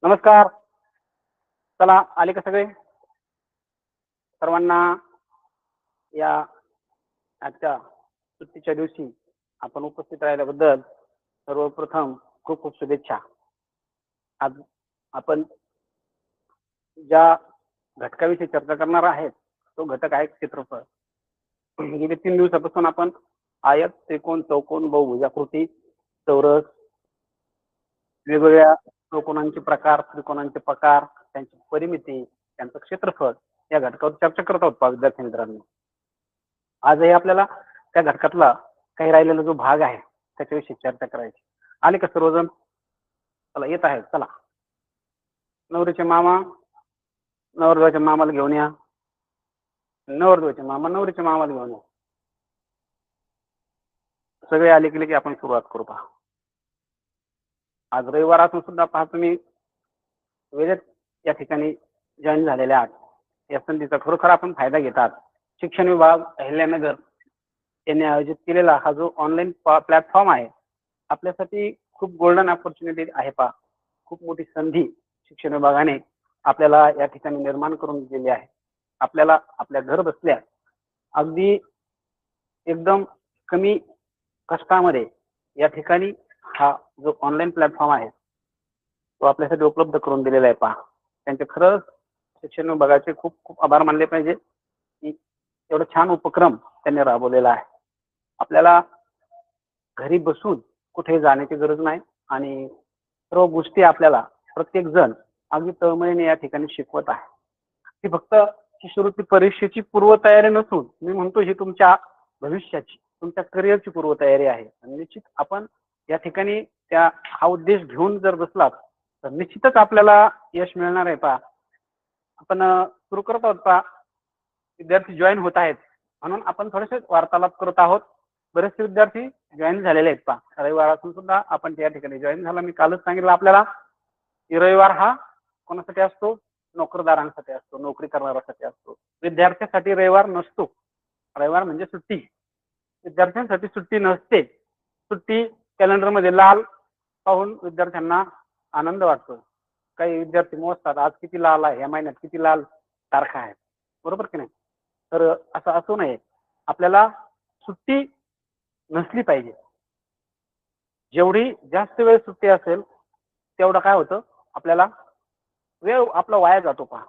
नमस्कार. चला आले का सगळे? सर्वांना या आजच्या सुट्टीच्या दिवशी आपण उपस्थित राहिल्याबद्दल सर्वप्रथम खूप खूप शुभेच्छा. आज आपण ज्या घटकाविषयी चर्चा करणार आहेत तो घटक आहे क्षेत्रफळ. गेली 3 दिवसापासून आपण आयत, त्रिकोण, चौकोन, बहुभुजाकृती, चौरस, वेगवेगळ्या चौकोनांचे प्रकार, त्रिकोणांचे प्रकार, त्यांची परिमिती, त्यांचं क्षेत्रफळ या घटकावर चर्चा करत आहोत पहा विद्यार्थी मित्रांनो. आजही आपल्याला त्या घटकातला काही राहिलेला जो भाग आहे त्याच्याविषयी चर्चा करायची. आले का सर्वजण? चला येत आहे. चला नवरीचे मामा नवरदेवाच्या मामाला घेऊन या, नवरदेवाचे मामा नवरीच्या मामाला घेऊन या. सगळे आले गेले की आपण सुरुवात करू पहा. आज रविवार असून सुद्धा पहा तुम्ही वेळेत या ठिकाणी जॉईन झालेले आहात. या संधीचा खरोखर आपण फायदा घेतात. शिक्षण विभाग अहिल्यानगर यांनी आयोजित केलेला हा जो ऑनलाईन प्लॅटफॉर्म आहे आपल्यासाठी खूप गोल्डन ऑपॉर्च्युनिटी आहे पहा. खूप मोठी संधी शिक्षण विभागाने आपल्याला या ठिकाणी निर्माण करून दिलेली आहे. आपल्याला आपल्या घर बसल्या अगदी एकदम कमी कष्टामध्ये या ठिकाणी हा जो ऑनलाईन प्लॅटफॉर्म आहे तो आपल्यासाठी उपलब्ध करून दिलेला आहे पहा. त्यांचे खरंच शिक्षण विभागाचे खूप खूप आभार मानले पाहिजे की एवढा छान उपक्रम त्यांनी राबवलेला आहे. आपल्याला घरी बसून कुठे जाण्याची गरज नाही आणि सर्व गोष्टी आपल्याला प्रत्येक जण अगदी तळमळीने या ठिकाणी शिकवत आहे. ती फक्त शिष्यवृत्ती परीक्षेची पूर्वतयारी नसून मी म्हणतो ही तुमच्या भविष्याची, तुमच्या करिअरची पूर्वतयारी आहे. आणि निश्चित आपण या ठिकाणी हा उद्देश घेऊन जर बसलात तर निश्चितच आपल्याला यश मिळणार आहे पहा. आपण सुरू करत आहोत पहा. विद्यार्थी जॉईन होत आहेत म्हणून आपण थोडेसे वार्तालाप करत आहोत. बरेचसे विद्यार्थी जॉईन झालेले आहेत पहा. रविवार असून सुद्धा आपण त्या ठिकाणी जॉईन झाला. मी कालच सांगितलं आपल्याला की रविवार हा कोणासाठी असतो? नोकरदारांसाठी असतो, नोकरी करणाऱ्यासाठी असतो. विद्यार्थ्यांसाठी रविवार नसतो. रविवार म्हणजे सुट्टी. विद्यार्थ्यांसाठी सुट्टी नसते. सुट्टी कॅलेंडरमध्ये लाल पाहून विद्यार्थ्यांना आनंद वाटतो. काही विद्यार्थी मोजतात आज किती लाल आहे, या महिन्यात किती लाल तारखा आहेत, बरोबर की नाही? तर असं असू नये. आपल्याला सुट्टी नसली पाहिजे. जेवढी जास्त वेळ सुट्टी असेल तेवढं काय होतं, आपल्याला वेळ आपला वाया जातो पहा.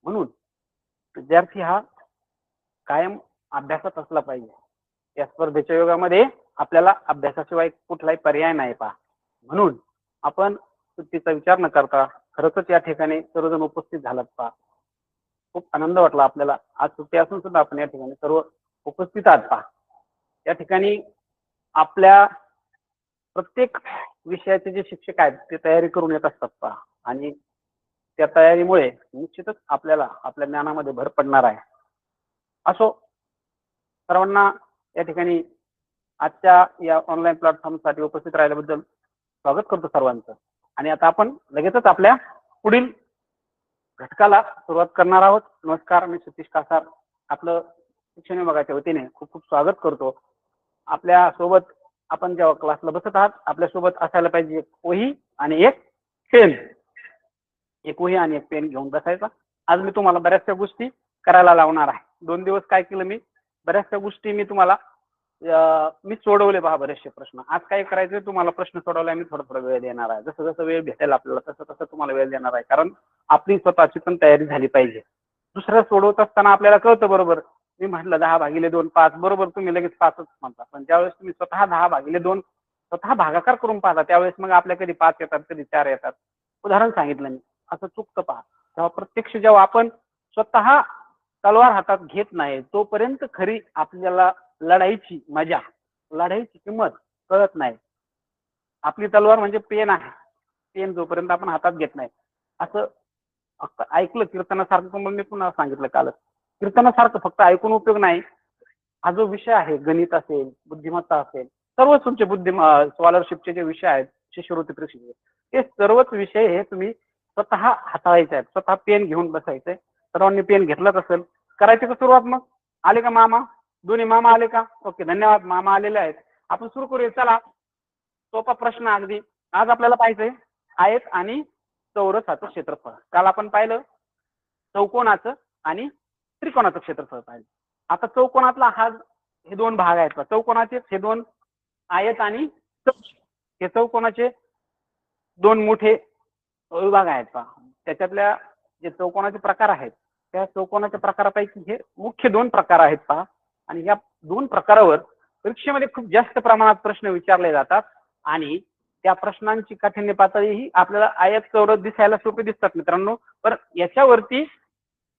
म्हणून विद्यार्थी हा कायम अभ्यासात असला पाहिजे. या स्पर्धेच्या युगामध्ये आपल्याला अभ्यासाशिवाय कुठलाही पर्याय नाही पहा. म्हणून आपण सुट्टीचा विचार न करता खरंच या ठिकाणी सर्वजण उपस्थित झालात पहा. खूप आनंद वाटला आपल्याला. आज सुट्टी असून सुद्धा आपण या ठिकाणी सर्व उपस्थित आहात पहा. या ठिकाणी आपल्या प्रत्येक विषयाचे जे शिक्षक आहेत ते तयारी करून येत असतात पहा. आणि त्या तयारीमुळे निश्चितच आपल्याला आपल्या ज्ञानामध्ये भर पडणार आहे. असो, सर्वांना या ठिकाणी आजच्या या ऑनलाईन प्लॅटफॉर्मसाठी उपस्थित राहिल्याबद्दल स्वागत करतो सर्वांचं. आणि आता आपण लगेचच आपल्या पुढील घटकाला सुरुवात करणार आहोत. नमस्कार, मी सतीश कासार आपलं शिक्षण विभागाच्या वतीने खूप खूप स्वागत करतो. आपल्या सोबत आपण जेव्हा क्लासला बसत आहात आपल्यासोबत असायला पाहिजे एक वही आणि एक पेन. एक वही आणि एक पेन घेऊन बसायचा. आज मी तुम्हाला बऱ्याचशा गोष्टी करायला लावणार आहे. 2 दिवस काय केलं मी, बऱ्याचशा गोष्टी मी तुम्हाला मी सोडवले पहा बरेचसे प्रश्न. आज काय करायचं, तुम्हाला प्रश्न सोडवला मी थोडा वेळ देणार आहे. जसं जसं वेळ भेटेल आपल्याला तसं तसं तुम्हाला वेळ देणार आहे. कारण आपली स्वतःची पण तयारी झाली पाहिजे. दुसरं सोडवत असताना आपल्याला कळतं बरोबर. मी म्हटलं 10/2 5 बरोबर, तुम्ही लगेच 5च म्हणता. पण ज्यावेळेस तुम्ही स्वतः 10/2 स्वतः भागाकार करून पाहता त्यावेळेस मग आपल्या कधी 5 येतात, कधी 4 येतात. उदाहरण सांगितलं मी. असं चुकतं पहा. तेव्हा प्रत्यक्ष जेव्हा आपण स्वतः तलवार हातात घेत नाही तोपर्यंत खरी आपल्याला लढाईची मजा, लढाईची किंमत कळत नाही. आपली तलवार म्हणजे पेन आहे. पेन जोपर्यंत आपण हातात घेत नाही. असं फक्त ऐकलं कीर्तनासारखं, तुम्हाला मी पुन्हा सांगितलं कालच. कीर्तनासारखं फक्त ऐकून उपयोग नाही. हा जो विषय आहे, गणित असेल, बुद्धिमत्ता असेल, सर्वच तुमचे स्कॉलरशिपचे जे विषय आहेत शिष्यवृत्ती परीक्षेचे, ते सर्वच विषय हे तुम्ही स्वतः हाताळायचे आहेत. स्वतः पेन घेऊन बसायचंय. सर्वांनी पेन घेतलाच असेल. करायची का सुरुवात मग? आले का मामा? दोन्ही मामा आले का? ओके, धन्यवाद. मामा आलेले आहेत. आपण सुरू करूया. चला, सोपा प्रश्न अगदी. आज आपल्याला पाहिजे आयत आणि चौरसाचं क्षेत्रफळ. काल आपण पाहिलं चौकोनाचं आणि त्रिकोणाचं क्षेत्रफळ पाहिलं. आता चौकोनातला हा हे दोन भाग आहेत. चौकोनाचे हे दोन आयत आणि हे चौकोनाचे दोन मोठे विभाग आहेत पहा. त्याच्यातल्या जे चौकोनाचे प्रकार आहेत त्या चौकोनाच्या प्रकारापैकी हे मुख्य दोन प्रकार आहेत पहा. आणि या दोन प्रकारावर परीक्षेमध्ये खूप जास्त प्रमाणात प्रश्न विचारले जातात आणि त्या प्रश्नांची काठिण्य पातळी ही आपल्याला आयत चौरस दिसायला सोपे दिसतात मित्रांनो. पण याच्यावरती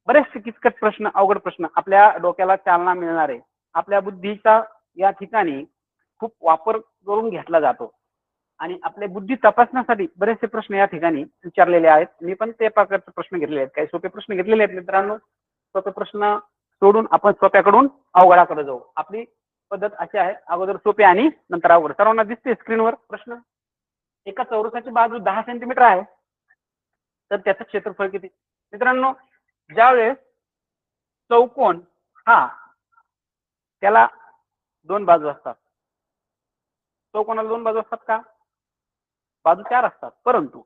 बरेचसे किचकट प्रश्न, अवघड प्रश्न, आपल्या डोक्याला चालना मिळणारे, आपल्या बुद्धीचा या ठिकाणी खूप वापर करून घेतला जातो आणि आपल्या बुद्धी तपासण्यासाठी बरेचसे प्रश्न या ठिकाणी विचारलेले आहेत. मी पण ते प्रकारचे प्रश्न घेतलेले आहेत. काही सोपे प्रश्न घेतलेले आहेत मित्रांनो. सोपे प्रश्न सोडून आपण सोप्याकडून अवघडाकडे जाऊ. आपली पद्धत अशी आहे, अगोदर सोपे आणि नंतर अवघड. सर्वांना दिसते स्क्रीनवर प्रश्न. एका चौरसाची बाजू 10 सेंटीमीटर आहे तर त्याचं क्षेत्रफळ किती? मित्रांनो, ज्यावेळेस चौकोन हा त्याला दोन बाजू असतात. चौकोनाला दोन बाजू असतात का? बाजू चार असतात. परंतु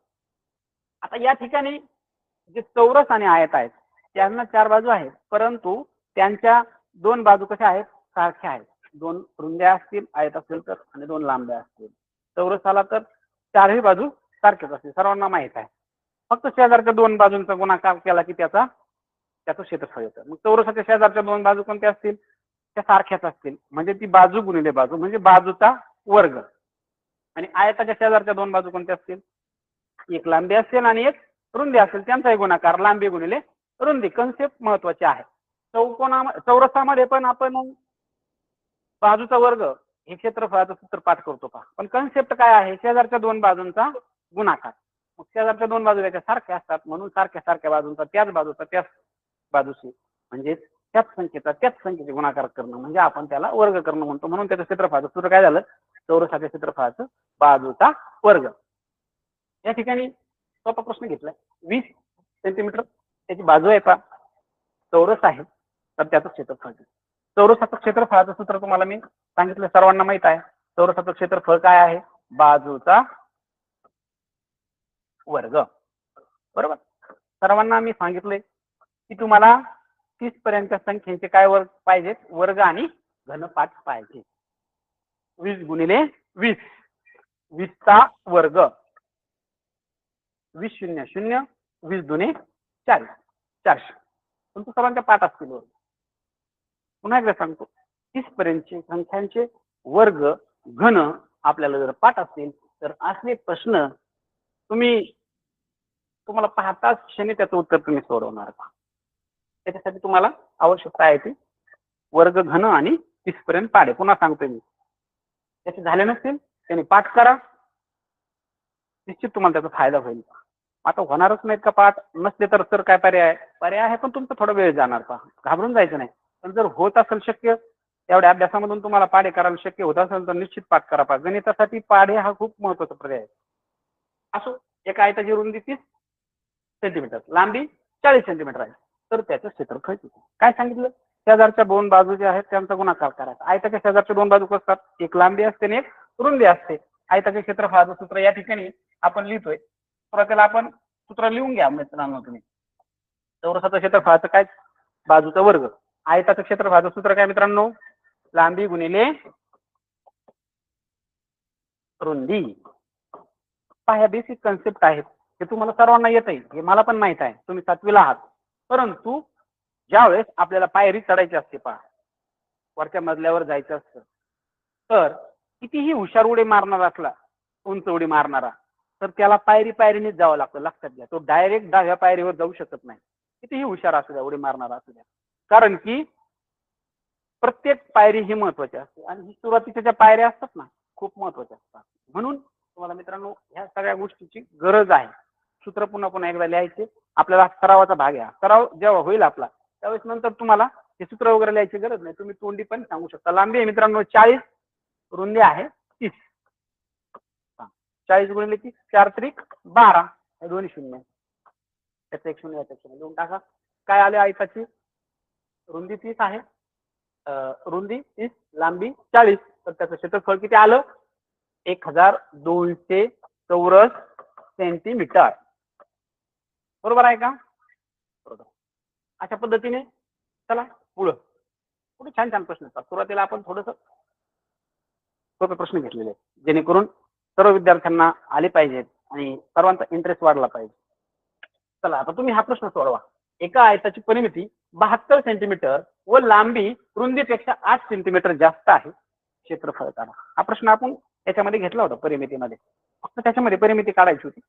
आता या ठिकाणी जे चौरस आणि आयत आहेत त्यांना चार बाजू आहेत, परंतु त्यांच्या दोन बाजू कशा आहेत? सारख्या आहेत. दोन रुंद्या असतील आयत असेल तर आणि दोन लांब्या असतील. चौरसाला तर चारही बाजू सारख्याच असतील, सर्वांना माहित आहे. फक्त शेजारच्या दोन बाजूंचा गुणाकार केला की त्याचं क्षेत्रफळ येतं. मग चौरसाच्या शेजारच्या दोन बाजू कोणत्या असतील? त्या सारख्याच असतील, म्हणजे ती बाजू गुणिले बाजू म्हणजे बाजूचा वर्ग. आणि आयताच्या शेजारच्या दोन बाजू कोणत्या असतील? एक लांबी असेल आणि एक रुंदी असेल, त्यांचाही गुणाकार लांबी गुणिले रुंदी. कन्सेप्ट महत्वाची आहे. चौरसामध्ये पण आपण बाजूचा वर्ग हे क्षेत्रफळाचं सूत्र पाठ करतो का, पण कन्सेप्ट काय आहे? शेजारच्या दोन बाजूंचा गुणाकार. मग शेजारच्या दोन बाजू याच्या सारख्या असतात म्हणून सारख्या सारख्या बाजूंचा त्याच बाजूचा त्याच बाजूशी म्हणजे त्याच संख्येचे गुणाकार करणं म्हणजे आपण त्याला वर्ग करणं म्हणतो. म्हणून त्याचं क्षेत्रफळाचं सूत्र काय झालं? चौरसाच्या क्षेत्रफळाचं बाजूचा वर्ग. या ठिकाणी सोपा प्रश्न घेतलाय. 20 सेंटीमीटर त्याची बाजू आहे का? चौरस आहे तर त्याचं क्षेत्रफळ. चौरसाचं क्षेत्रफळाचं सूत्र तुम्हाला मी सांगितलं, सर्वांना माहित आहे. चौरसाचं क्षेत्रफळ काय आहे? बाजूचा वर्ग. बरोबर. सर्वांना मी सांगितले की तुम्हाला 30 पर्यंतच्या संख्येचे काय वर्ग पाहिजेत? वर्ग आणि घनपाठ पाहिजे. 20 गुणिले 20, 20 चा वर्ग, 20 शून्य शून्य, 20 दुने 40, 400. तुमच्या सर्वांच्या पाठ असतील. पुन्हा एकदा सांगतो, 30 पर्यंतचे संख्यांचे वर्ग घन आपल्याला जर पाठ असतील तर असले प्रश्न तुम्हाला पाहताच क्षणी त्याचं उत्तर तुम्ही सोडवणार का? त्याच्यासाठी तुम्हाला आवश्यकता आहे ती वर्ग घन आणि 30 पर्यंत पाढे. पुन्हा सांगतोय मी, त्याचे झाले नसतील त्याने पाठ करा, निश्चित तुम्हाला त्याचा फायदा होईल. आता होणारच नाहीत का पाठ? नसले तर काय पर्याय आहे, पण तुमचा थोडा वेळ जाणार. पहा, घाबरून जायचं नाही. पण जर होत असेल शक्य, एवढ्या अभ्यासामधून तुम्हाला पाढे करायला शक्य होत असेल तर निश्चित पाठ करा. पहा, गणितासाठी पाढे हा खूप महत्वाचा पर्याय आहे. असो, एका आयताची रुंदी 30 सेंटीमीटर, लांबी 40 सेंटीमीटर आहे तर त्याचं क्षेत्रफळ किती? काय सांगितलं? शेजारच्या दोन बाजू ज्या आहेत त्यांचा गुणाकार करायचा. आयताच्या शेजारच्या दोन बाजू असतात, एक लांबी असते आणि एक रुंदी असते. आयताच्या क्षेत्रफळाचं सूत्र या ठिकाणी आपण लिहितोय. त्याला आपण सूत्र लिहून घ्या मित्रांनो तुम्ही. चौरसाचं क्षेत्रफळाचं काय? बाजूचा वर्ग. आयताचं क्षेत्रफळाचं सूत्र काय मित्रांनो? लांबी गुणिले रुंदी. ह्या बेसिक कन्सेप्ट आहेत, हे तुम्हाला सर्वांना येत आहे, हे मला पण माहित आहे. तुम्ही 7वीला आहात. परंतु ज्यावेळेस आपल्याला पायरी चढायची असते, पहा वरच्या मजल्यावर जायचं असतं, तर कितीही हुशार उडी मारणारा असला, उंच उडी मारणारा, तर त्याला पायरी पायरीनेच जावं लागतं. लक्षात घ्या, तो डायरेक्ट 10व्या पायरीवर जाऊ शकत नाही, कितीही हुशार असू द्या, उडी मारणारा असू द्या. कारण की प्रत्येक पायरी ही महत्वाची असते आणि ही सुरुवातीच्या ज्या पायऱ्या असतात ना, खूप महत्वाच्या असतात. म्हणून तुम्हाला मित्रांनो ह्या सगळ्या गोष्टीची गरज आहे. सूत्र पुन्हा पुन्हा एकदा लिहायचे. आपल्याला सरावाचा भाग आहे. सराव जेव्हा होईल आपला त्यावेळेस नंतर तुम्हाला हे सूत्र वगैरे लिहायची गरज नाही, तुम्ही तोंडी पण सांगू शकता. लांबी आहे मित्रांनो 40, रुंदी आहे 30. 40 गुणिले 30, 4 त्रिक 12, हे दोन्ही शून्य, त्याचं एक शून्य याचं शून्य लिहून टाका. काय आले? आयताची रुंदी 30 आहे, रुंदी 30, लांबी 40, तर त्याचं क्षेत्रफळ किती आलं? 1200 चौरस सेंटीमीटर. बरोबर आहे का? बरोबर. अशा पद्धतीने चला पुढं पुढे छान छान प्रश्न असतात. सुरुवातीला आपण थोडंसं सोपे प्रश्न घेतलेले आहेत जेणेकरून सर्व विद्यार्थ्यांना आले पाहिजेत आणि सर्वांचा इंटरेस्ट वाढला पाहिजे. चला आता तुम्ही हा प्रश्न सोडवा. एका आयताची परिमिती 72 सेंटीमीटर व लांबी रुंदीपेक्षा 8 सेंटीमीटर जास्त आहे. क्षेत्रफळ काढा. हा प्रश्न आपण याच्यामध्ये घेतला होता परिमितीमध्ये. फक्त त्याच्यामध्ये परिमिती काढायची होती.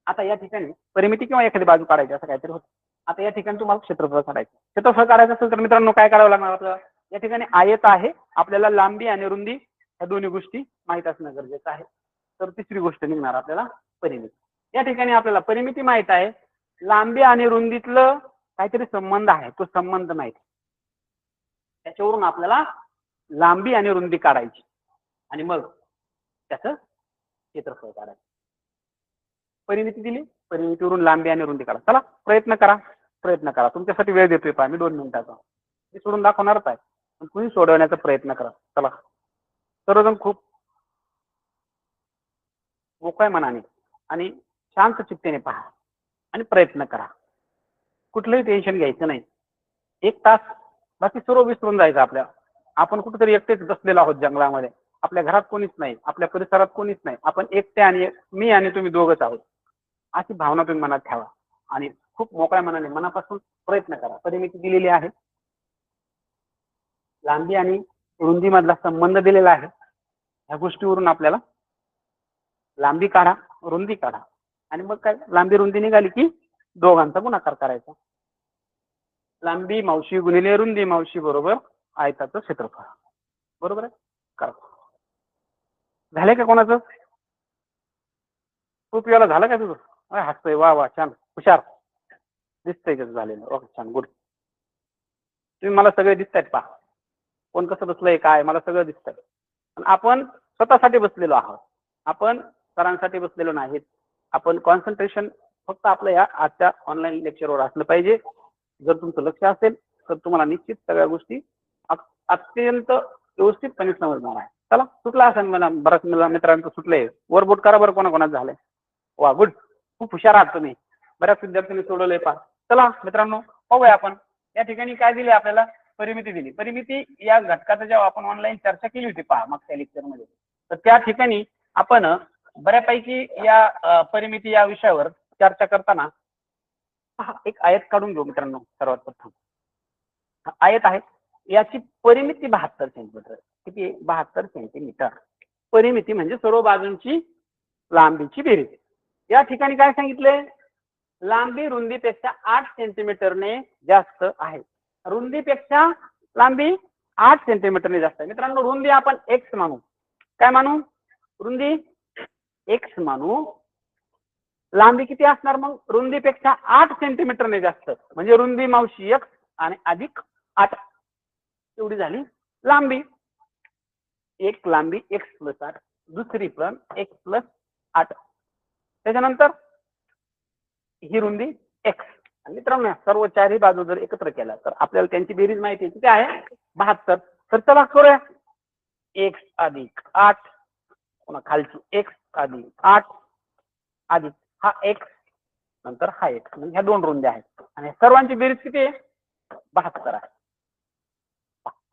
आता या ठिकाणी परिमिती किंवा एखादी बाजू काढायची असं काहीतरी होतं. आता या ठिकाणी तुम्हाला क्षेत्रफळ काढायचं. क्षेत्रफळ काढायचं असेल तर मित्रांनो काय करावं लागणार आपल्याला? या ठिकाणी आयत आहे. आपल्याला लांबी आणि रुंदी या दोन्ही गोष्टी माहित असणं गरजेचं आहे. तर तिसरी गोष्ट निघणार आपल्याला परिमिती. या ठिकाणी आपल्याला परिमिती माहित आहे. लांबी आणि रुंदीतलं काहीतरी संबंध आहे. तो संबंध माहित आहे. त्याच्यावरून आपल्याला लांबी आणि रुंदी काढायची आणि मग त्याचं क्षेत्रफळ काढायचं. परिमिती दिली, परिमितीवरून लांबी आणि रुंदी काढा. चला प्रयत्न करा, प्रयत्न करा. तुमच्यासाठी वेळ देतोय पहा मी 2 मिनिटाचा. मी सोडून दाखवणारच आहे. पण तुम्ही सोडवण्याचा प्रयत्न करा. चला सर्वजण खूप मोकळ्या मनाने आणि शांत चित्तेने पहा आणि प्रयत्न करा. कुठलंही टेन्शन घ्यायचं नाही. 1 तास बाकी सर्व विसरून जायचं आपल्या. आपण कुठेतरी एकटेच बसलेलो आहोत जंगलामध्ये. आपल्या घरात कोणीच नाही, आपल्या परिसरात कोणीच नाही. आपण एकटे आणि मी आणि तुम्ही दोघंच आहोत. अशी भावना तुम्ही मनात ठेवा आणि खूप मोकळ्या मनाने मनापासून प्रयत्न करा. परिमिती दिलेली आहे. लांबी आणि रुंदीमधला संबंध दिलेला आहे. ह्या गोष्टीवरून आपल्याला लांबी काढा, रुंदी काढा आणि मग काय लांबी रुंदी निघाली की दोघांचा गुणाकार करायचा. लांबी मावशी गुणिले रुंदी मावशी बरोबर आयताचं क्षेत्रफळ. बरोबर आहे? करा. झालंय का कोणाचं? खूप वेळा झालं का तुझं? हसतोय. वा वा छान हुशार दिसतंय कसं झालेलं. ओके छान गुड. तुम्ही मला सगळे दिसतायत पहा. कोण कसं बसलंय काय मला सगळं दिसतंय. पण आपण स्वतःसाठी बसलेलो आहोत. आपण सरांसाठी बसलेलो नाहीत. आपण कॉन्सन्ट्रेशन फक्त आपलं या आजच्या ऑनलाईन लेक्चरवर असलं पाहिजे. जर तुमचं लक्ष असेल तर तुम्हाला निश्चित सगळ्या गोष्टी अत्यंत व्यवस्थितपणे समजणार आहे. चला सुटला असेल मला बऱ्याच मित्रांचं सुटलंय. वर बोट करा बरं कोणाकोणाचं झालंय. वा गुड. खूप हुशार आहात तुम्ही. बऱ्याच विद्यार्थ्यांनी सोडवलंय पहा. चला मित्रांनो पाहूया आपण या ठिकाणी काय दिले आपल्याला. परिमिती दिली. परिमिती या घटकाचा जेव्हा आपण ऑनलाईन चर्चा केली होती पहा मागच्या लेक्चरमध्ये तर त्या ठिकाणी आपण बऱ्यापैकी या परिमिती या विषयावर चर्चा करताना एक आयत काढून घेऊ मित्रांनो. सर्वात प्रथम आयत आहे. याची परिमिती 72 सेंटीमीटर. किती? 72 सेंटीमीटर. परिमिती म्हणजे सर्व बाजूंची लांबीची बेरीज. या ठिकाणी काय सांगितले? लांबी रुंदीपेक्षा 8 सेंटीमीटरने जास्त आहे. रुंदीपेक्षा लांबी 8 सेंटीमीटरने जास्त आहे. मित्रांनो रुंदी आपण एक्स मानू. काय मानू? रुंदी एक्स मानू. लांबी किती असणार मग? रुंदीपेक्षा 8 सेंटीमीटरने जास्त म्हणजे रुंदी मावशी एक्स आणि अधिक 8 एवढी झाली लांबी. एक लांबी एक्स प्लस 8 दुसरी पण एक्स प्लस 8 त्याच्यानंतर ही रुंदी एक्स. मित्रांनो सर्व चारही बाजू जर एकत्र केल्या तर आपल्याला त्यांची बेरीज माहिती आहे. किती आहे? 72. तर चला करूया. एक्स अधिक 8 पुन्हा खालची एक्स अधिक 8 अधिक हा एक्स नंतर हा एक्स म्हणजे ह्या 2 रुंद्या आहेत आणि सर्वांची बेरीज किती आहे? 72 आहे.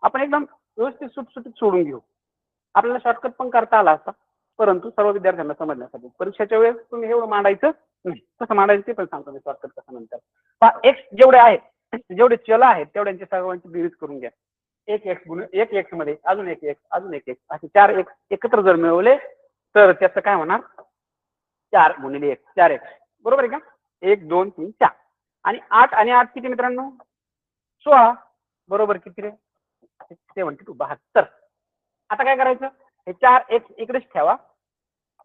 आपण एकदम व्यवस्थित सुटसुटीत सोडून घेऊ. आपल्याला शॉर्टकट पण करता आला असता परंतु सर्व विद्यार्थ्यांना समजण्यासाठी परीक्षेच्या वेळेस तुम्ही एवढं मांडायचं नाही. कसं मांडायचं ते पण सांगतो मी शॉर्टकट कसं नंतर. पहा एक्स जेवढे आहेत जेवढे चल आहेत तेवढ्यांची सर्वांची बेरीज करून घ्या. एक एक्स मध्ये अजून एक एक्स अजून एक एक्स असे 4 एक्स एकत्र जर मिळवले तर त्याचं काय होणार? 4 गुणिले एक्स 4 एक्स. बरोबर आहे का? 1 2 3 4 आणि 8 आणि 8 किती मित्रांनो? 16. बरोबर किती रे? 72 72. आता काय करायचं? हे 4 एक्स इकडेच ठेवा.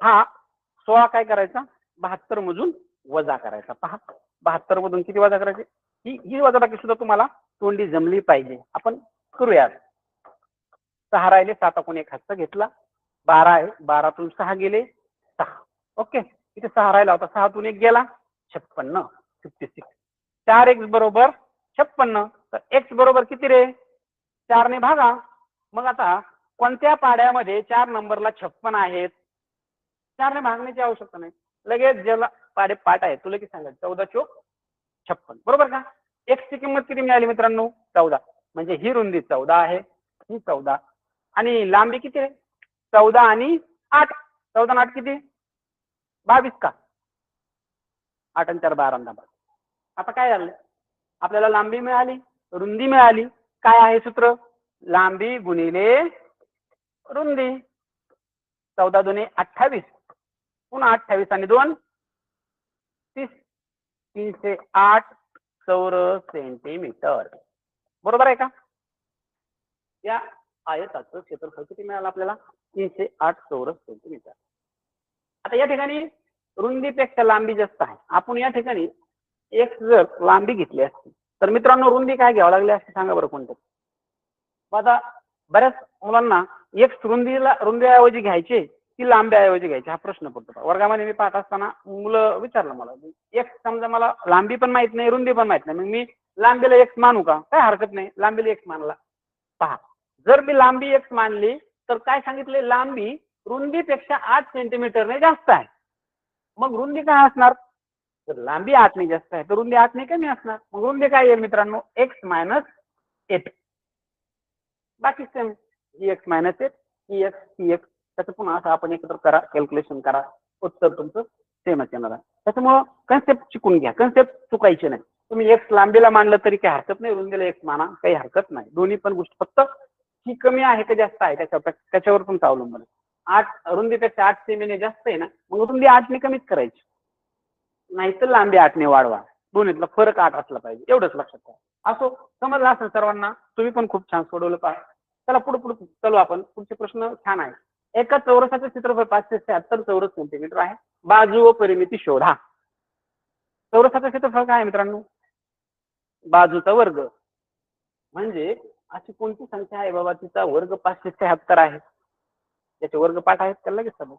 हा 16 काय करायचा? 72 मधून वजा करायचा. पहा 72 मधून किती वजा करायचे? ही वजाबाकी सुद्धा तुम्हाला तोंडी जमली पाहिजे. आपण करूया. 6 राहिले 7 आपण एक हातचा घेतला. 12 आहे 12तून 6 गेले 6. ओके इथे 6 राहिला होता 6तून 1 गेला 56 56. 4 एक्स बरोबर 56. तर एक्स बरोबर किती रे? 4 ने भागा. मग आता कोणत्या पाड्यामध्ये 4 नंबरला 56 आहेत? 4 ने भागण्याची आवश्यकता नाही. लगेच ज्याला पाठ आहे तुला की सांगाल 14 चोक 56 बरोबर का. एक्स ची किंमत किती मिळाली मित्रांनो 14. म्हणजे ही रुंदी 14 आहे, ही 14 आणि लांबी किती आहे 14 आणि 8. 14 आणि 8 किती 22 का. 8 आणि 4 12 12. आता काय झालं आपल्याला लांबी मिळाली, रुंदी मिळाली. काय आहे सूत्र लांबी गुणिले रुंदी. 14 दुने 28 पुन्हा 28 आणि 2 30 308 चौरस सेंटीमीटर बरोबर आहे का. या आयताचं क्षेत्रफळ किती मिळालं आपल्याला 308 चौरस सेंटीमीटर. आता या ठिकाणी रुंदीपेक्षा लांबी जास्त आहे. आपण या ठिकाणी एक जर लांबी घेतली असती तर मित्रांनो रुंदी काय घ्यावं लागली असते सांगा बरं कोणतं. आता बऱ्याच मुलांना एक रुंदीऐवजी घ्यायचे की लांब्याऐवजी घ्यायचे हा प्रश्न पडतो. वर्गामध्ये मी पाहत असताना मुलं विचारलं मला एक समजा मला लांबी पण माहित नाही रुंदी पण माहित नाही मग मी लांबीला एक मानू का काय हरकत नाही लांबीला एक मानला. पहा जर मी लांबी एक मानली तर काय सांगितले लांबी रुंदीपेक्षा 8 सेंटीमीटरने जास्त आहे. मग रुंदी काय असणार तर लांबी 8 ने जास्त आहे तर रुंदी 8 ने कमी असणार. मग रुंदी काय येईल मित्रांनो x - 8. बाकी सेम ही एक्स मायनस एक ही एक्स त्याचं पुन्हा असं आपण एकत्र करा कॅल्क्युलेशन करा उत्तर तुमचं सेमच येणार आहे. त्याच्यामुळं कन्सेप्ट शिकून घ्या कन्सेप्ट चुकायचे नाही. तुम्ही एक्स लांबीला मानलं तरी काही हरकत नाही रुंदीला एक्स माना काही हरकत नाही. दोन्ही पण गोष्टी फक्त ही कमी आहे का जास्त आहे त्याच्यावर तुमचं अवलंबून आहे. 8 रुंदीपेक्षा 8 सेमीने जास्त आहे ना मग रुंदी 8 ने कमीच करायची नाहीतर लांबी 8 ने वाढवा. दोन्हीतला फरक 8 असला पाहिजे एवढंच लक्षात ठेवा. असो समजलं असेल सर्वांना. तुम्ही पण खूप छान सोडवलं पहा. चला पुढे चलू आपण. पुढचे प्रश्न छान आहे. एका चौरसाचे क्षेत्रफळ 576 चौरस सेंटीमीटर आहे. बाजू व परिमिती शोधा. चौरसाचं क्षेत्रफळ काय आहे मित्रांनो बाजूचा वर्ग म्हणजे अशी कोणती संख्या आहे बाबा तिचा वर्ग 576 आहे. त्याचे वर्गपाठ आहेत त्याला लगेच समज.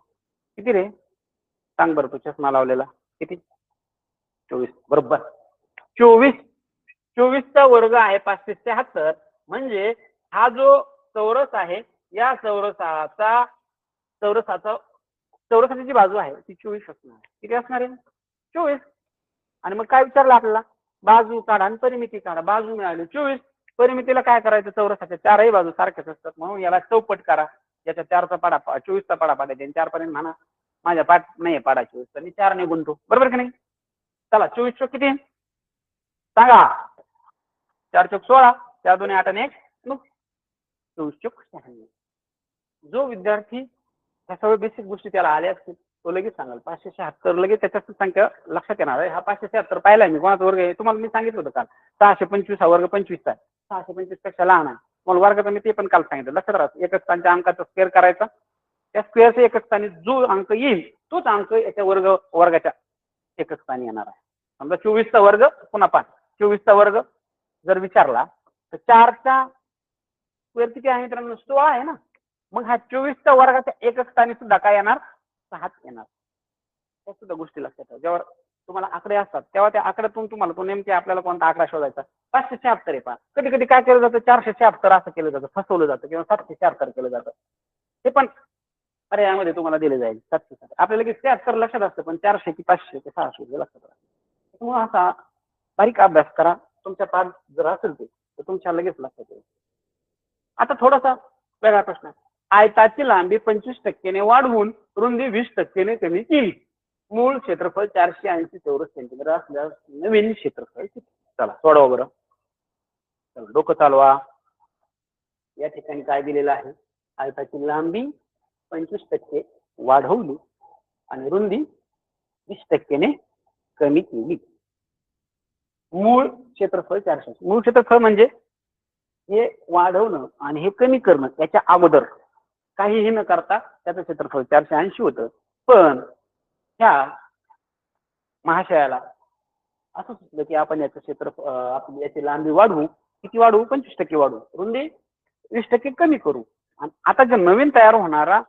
किती रे सांग बरं तू चष्मा लावलेला किती 24 बरोबर 24चा वर्ग आहे 576 म्हणजे हा जो चौरस आहे या चौरसाची जी बाजू आहे ती 24 असणार. किती असणार आहे 24. आणि मग काय विचारलं आपल्याला बाजू काढा आणि परिमिती काढा. बाजू मिळाली 24 परिमितीला काय करायचं चौरसाच्या चारही बाजू सारख्याच असतात म्हणून याला चौपट करा. याच्या 4चा पाडा 24चा पाडा पाडायचा 4 पर्यंत म्हणा माझ्या पाठ नाही पाडा 24 तर मी 4 ने गुणतो बरोबर की नाही. चला 24 चोक किती सांगा 4 चोक 16 4 2 8 आणि 1 24 चोक 96. जो विद्यार्थी ह्या सगळ्या बेसिक गोष्टी त्याला आल्या असतील तो लगेच सांगाल 576 लगेच त्याच्यात संख्या लक्षात येणार आहे. हा 576 पाहिलाय मी कोणाचा वर्ग आहे तुम्हाला मी सांगितलं होतं काल 625 हा वर्ग 25 आहे 625 पेक्षा लहान आहे. मला वर्गाचं मी ते पण काल सांगितलं लक्षात राहतं. एकच स्थानच्या अंकाचा स्क्वेअर करायचा त्या स्क्वेअरचा एकच स्थानी जो अंक येईल तोच अंक याच्या वर्गाच्या एकच स्थानी येणार आहे. समजा 24चा वर्ग पुन्हा 5 24चा वर्ग जर विचारला तर 4चा स्क्वेअर किती आहे मित्रांनो 16 आहे ना. मग हा 24च्या वर्गाच्या एकच स्थानी सुद्धा काय येणार 6 येणार. त्या सुद्धा गोष्टी लक्षात ठेवा. जेव्हा तुम्हाला आकडे असतात तेव्हा त्या आकड्यातून तुम्हाला तो नेमके आपल्याला कोणता आकडा शोधायचा 576 आहे पहा. कधी कधी काय केलं जातं 476 असं केलं जातं फसवलं जातं किंवा 776 केलं जातं. हे पण अरे यामध्ये तुम्हाला दिले जाईल 776 आपल्याला की 76 लक्षात असतं पण 400 की 500 की 600 लक्षात राहतं. त्यामुळे असा बारीक अभ्यास करा. तुमच्या पाठ जर असेल ते तर तुमच्या लगेच लक्षात येईल. आता थोडासा वेगळा प्रश्न आहे. आयताची लांबी 25% ने वाढवून रुंदी 20% ने कमी केली. मूळ क्षेत्रफळ 480 चौरस सेंटीमीटर असल्यास नवीन क्षेत्रफळ किती. चला सोडवा बरं. चला डोकं चालवा. या ठिकाणी काय दिलेलं आहे आयताची लांबी 25% वाढवली आणि रुंदी 20% ने कमी केली. मूळ क्षेत्रफळ 480. मूळ क्षेत्रफळ म्हणजे हे वाढवणं आणि हे कमी करणं याच्या अगोदर काहीही न करता त्याचं क्षेत्रफळ 480 होतं. पण ह्या महाशयाला असं सुचलं की आपण याचं क्षेत्रफळ आपली याची लांबी वाढवू किती वाढवू 25% वाढवू रुंदी 20% कमी करू. आणि आता जो नवीन तयार होणारा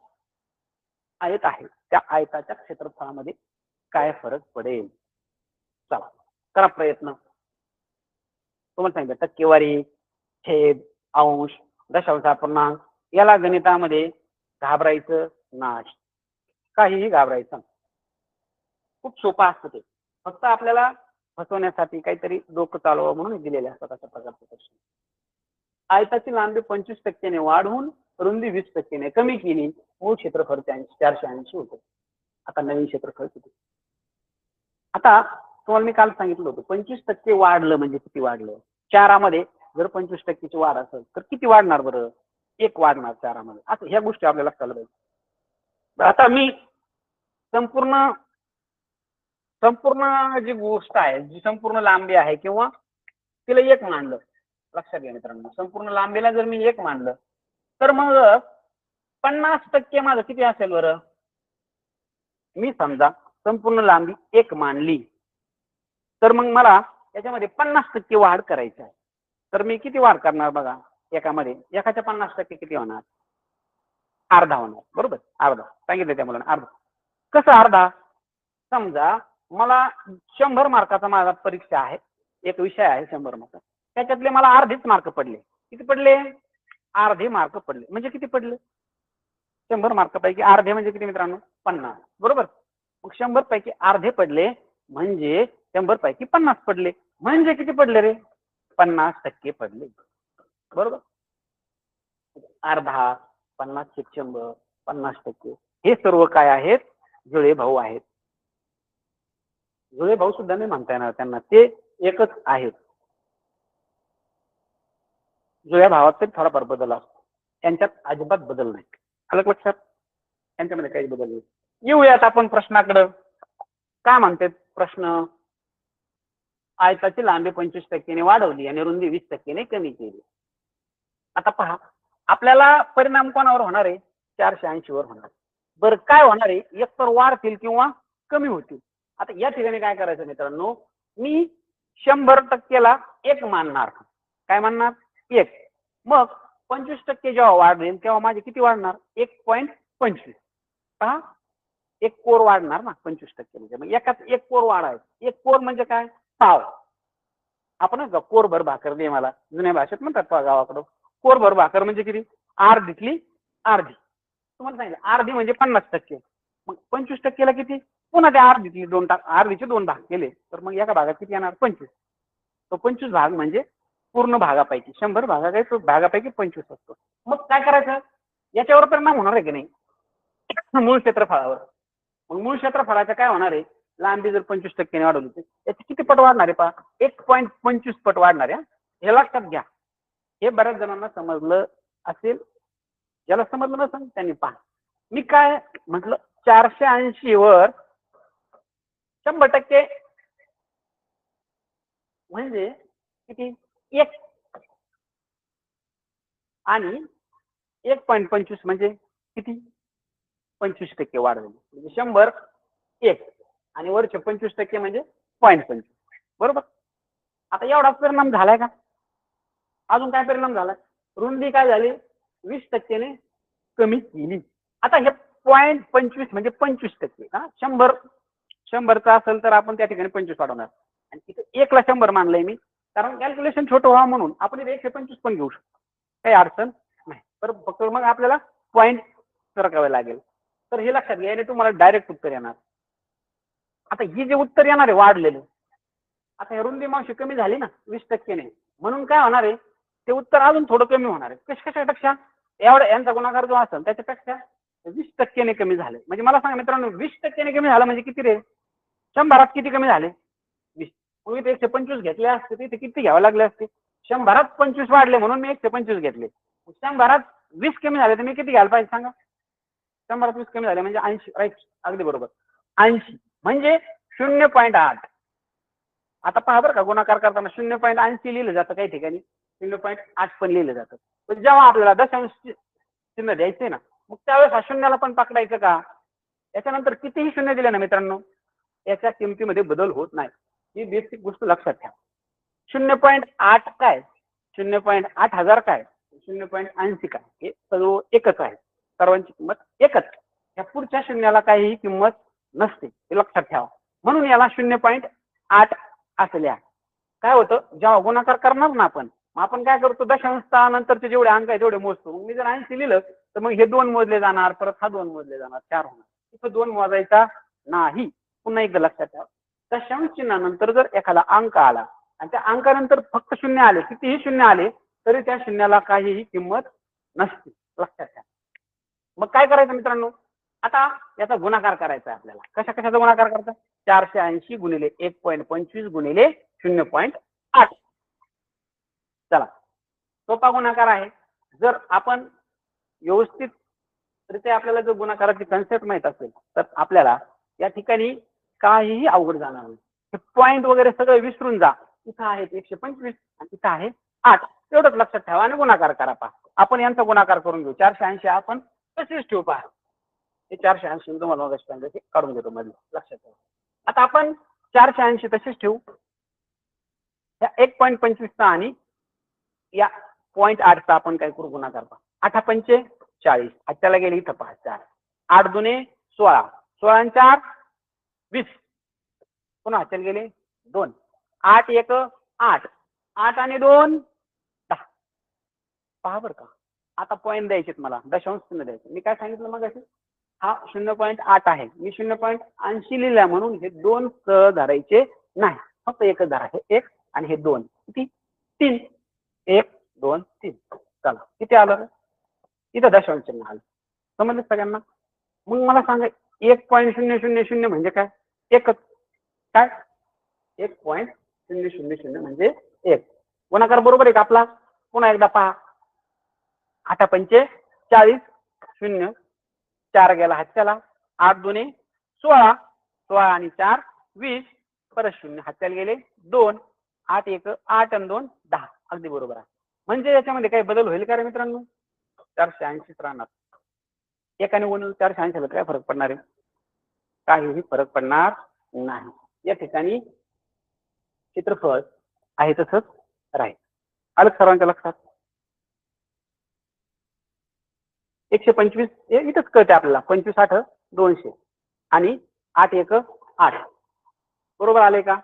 आयत आहे त्या आयताच्या क्षेत्रफळामध्ये काय फरक पडेल. चला करा प्रयत्न. तुम्हाला सांगितलं टक्केवारी छेद अंश दशांश अपूर्णांक याला गणितामध्ये घाबरायचं नाही. काहीही घाबरायचं. खूप सोपं असतं ते. फक्त आपल्याला फसवण्यासाठी काहीतरी डोकं चालवावं म्हणून दिलेले असतात अशा प्रकारचे प्रश्न. आयताची लांबी 25% ने वाढवून रुंदी 20% ने कमी केली, मूळ क्षेत्रफळ 480 होतं. आता नवीन क्षेत्रफळ किती? आता तुम्हाला मी काल सांगितलं होतं 25% वाढलं म्हणजे किती वाढलं? चारामध्ये जर 25% ची वाढ असेल तर किती वाढणार बरं? 1 वाढणार चारामध्ये. आता ह्या गोष्टी आपल्याला कळल्या पाहिजे. आता मी संपूर्ण संपूर्ण जी गोष्ट आहे, जी संपूर्ण लांबी आहे किंवा तिला 1 मानलं. लक्षात घ्या मित्रांनो, संपूर्ण लांबीला जर मी 1 मानलं, तर मग 50% माझं किती असेल बरं? मी समजा संपूर्ण लांबी 1 मानली, तर मग मला त्याच्यामध्ये 50% वाढ करायची आहे. तर मी किती वाढ करणार बघा एकामध्ये? एकाच्या 50% किती होणार? अर्धा होणार. बरोबर? अर्धा. सांगितलं त्या मुलाने अर्धा. कसं अर्धा? समजा मला 100 मार्काचा माझा परीक्षा आहे. एक विषय आहे 100 मार्क. त्याच्यातले मला अर्धेच मार्क पडले. किती पडले? अर्धे मार्क पडले. म्हणजे किती पडले? 100 मार्कापैकी अर्धे म्हणजे किती मित्रांनो? 50. बरोबर? मग 100 पैकी अर्धे पडले म्हणजे 100 पैकी 50 पडले. म्हणजे किती पडले रे? 50% पडले. बरोबर? अर्धा, 50/100, 50%. हे सर्व काय आहेत? जुळे भाऊ आहेत. जुळे भाऊ सुद्धा नाही म्हणता येणार त्यांना. ते एकच आहेत. जुळ्या भावात तरी थोडाफार बदल असतो. त्यांच्यात अजिबात बदल नाही. आलं लक्षात? त्यांच्यामध्ये काही बदल नाही. येऊयात आपण प्रश्नाकडं. काय म्हणतात प्रश्न? आयताची लांबी 25% ने वाढवली आणि रुंदी 20% ने कमी केली. आता पहा, आपल्याला परिणाम कोणावर होणार आहे? 480 वर होणार. बरं काय होणार आहे? एकतर वाढतील किंवा कमी होतील. आता या ठिकाणी काय करायचं मित्रांनो? मी 100% ला 1 मानणार. काय मानणार? 1. मग 25% जेव्हा वाढेल तेव्हा माझे किती वाढणार? 1.25. पहा, 1 कोर वाढणार ना 25% म्हणजे. मग एकाच 1 कोर वाढायचं. 1 कोर म्हणजे काय? पाव. आपण कोरभर भाकर दे मला. जुन्या भाषेत म्हणतात पहा गावाकडं. कोरभर भाकर म्हणजे किती? अर्धीतली अर्धी. तुम्हाला सांगितलं अर्धी म्हणजे 50%. मग 25% ला किती? पुन्हा त्या अर्धीतली 2 अर्धीचे 2 भाग केले तर मग एका भागात किती येणार? 25. तो 25 भाग म्हणजे पूर्ण भागापैकी 100 भागापैकी 25 असतो. मग काय करायचं? याच्यावर परिणाम होणार आहे की नाही? मूळ क्षेत्रफळावर. मग मूळ क्षेत्रफळाचं काय होणार आहे? लांबी जर 25% ने वाढवली तर याची किती पट वाढणार आहे पहा? 1.25 पट वाढणार आहे. हे लक्षात घ्या. हे बऱ्याच जणांना समजलं असेल. ज्याला समजलं नसेल त्यांनी पहा. मी काय म्हटलं? 480 वर 100% म्हणजे किती? 1 आणि 1.25 म्हणजे किती? 25% वाढ झाली. म्हणजे 100 1 आणि वरचे 25% म्हणजे 0.25. बरोबर? आता एवढाच परिणाम झालाय का? अजून काय परिणाम झालाय? रुंदी काय झाली? 20% ने कमी केली. आता हे 0.25 म्हणजे 25%. हा 100चा असेल तर आपण त्या ठिकाणी 25 वाढवणार. आणि तिथे 1 ला 100 मानलंय मी. कारण कॅल्क्युलेशन छोटं व्हावं म्हणून आपण 125 पण घेऊ शकतो. काही अडचण नाही. तर फक्त मग आपल्याला पॉईंट सरकावे लागेल. तर हे लक्षात घ्या. याने तुम्हाला डायरेक्ट उत्तर येणार. आता ही जे उत्तर येणार आहे वाढलेलं. आता हे रुंदी मावशी कमी झाली ना 20% ने. म्हणून काय होणार आहे? ते उत्तर अजून थोडं कमी होणार आहे. कशापेक्षा? एवढा यांचा गुणाकार जो असेल त्याच्यापेक्षा 20% ने कमी झाले. म्हणजे मला सांगा मित्रांनो 20% ने कमी झालं म्हणजे किती रे? 100त किती कमी झाले? 20. मग मी 125 घेतले असते तिथे किती घ्यावे लागले असते? 100त 25 वाढले म्हणून मी 125 घेतले. 100त 20 कमी झाले तर मी किती घ्यायला पाहिजे सांगा? 100त 20 कमी झाले म्हणजे 80. राईट. अगदी बरोबर. 80 म्हणजे 0.8. आता पहा बरं का गुणाकार करताना 0.80 लिहिलं जातं काही ठिकाणी. 0.8 पण लिहिलं जातं. पण जेव्हा आपल्याला दशांश चिन्ह द्यायचे ना मग त्यावेळेस हा शून्याला पण पकडायचं का? याच्यानंतर कितीही शून्य दिले ना मित्रांनो याच्या किमतीमध्ये बदल होत नाही. ही बेसिक गोष्ट लक्षात ठेवा. 0.8 काय? 0.8 हजार काय? 0.80 काय? हे सर्व एकच आहे. सर्वांची किंमत एकच. या पुढच्या शून्याला काहीही किंमत नसते. हे लक्षात ठेवा. म्हणून याला 0.8 असल्या. काय होतं? जेव्हा गुणाकार करणार ना आपण काय करतो? दशांश स्थानानंतरचे जेवढे अंक आहे तेवढे मोजतो. मग मी जर 80 लिहिलं तर मग हे 2 मोजले जाणार, परत हा 2 मोजले जाणार, 4 होणार. इथं 2 मोजायचा नाही. पुन्हा एकदा लक्षात ठेवा, दशांश चिन्हानंतर जर एखादा अंक आला आणि त्या अंकानंतर फक्त शून्य आले, कितीही शून्य आले तरी त्या शून्याला काहीही किंमत नसते, लक्षात ठेवा. मग काय करायचं मित्रांनो, आता याचा गुणाकार करायचा आहे आपल्याला. कशा कशाचा गुणाकार करायचा? 480 गुणिले 1.25 गुणिले 0.8. चला, सोपा गुणाकार आहे. जर आपण व्यवस्थितरित्या आपल्याला जर गुणाकाराची कन्सेप्ट माहित असेल तर आपल्याला या ठिकाणी काहीही अवघड जाणार नाही. हे पॉईंट वगैरे सगळं विसरून जा. इथं आहे 125 आणि इथं आहे 8, एवढंच लक्षात ठेवा आणि गुणाकार करा. पहा, आपण यांचा गुणाकार करून घेऊ. 480 आपण तसेच ठेवू. पहा, हे 480 तुम्हाला मग काढून घेतो मध्ये, लक्षात ठेवा. आता आपण 480 तसेच ठेवू. या 1.25चा आणि या 0.8चा आपण काय करू, गुणाकार. पहा, 8 पंचे 40, त्याला गेले इथं पहा 4, 8 दुने 16, 16 आणि 4 20, पुन्हा चल गेले 2, 8 1 8, 8 आणि 2 10. पहा बरं का, आता पॉईंट द्यायचे मला, दशांश चिन्ह द्यायचे. मी काय सांगितलं मग असे, हा 0.8 आहे, मी 0.80 लिहिला म्हणून हे 2 स धरायचे नाही, फक्त एकच धरा. हे 1 आणि हे 2 किती, 3. 1 2 3. चला, किती आलं इथं, दशांश चिन्ह आलं. समजलं सगळ्यांना? मग मला सांगा 1.000 म्हणजे काय? एकच. काय 1.000 म्हणजे 1. गुणाकार बरोबर आहे का आपला? पुन्हा एकदा पहा, 8 पंचे 40, 0 4 गेला हातच्याला, 8 दुने 16, 16 आणि 4 20, परत 0 हातच्याला गेले 2, 8 1 8 आणि 2 10. अगदी बरोबर आहे. म्हणजे याच्यामध्ये काही बदल होईल का रे मित्रांनो? 480 राहणार. एकाने गुणून 480 काय फरक पडणार आहे? काहीही फरक पडणार नाही. या ठिकाणी क्षेत्रफळ आहे तसंच राहील. आलं सर्वांच्या लक्षात? 125 इथंच कळते आपल्याला. 25 8 200 आणि 8 1 8. बरोबर आले का?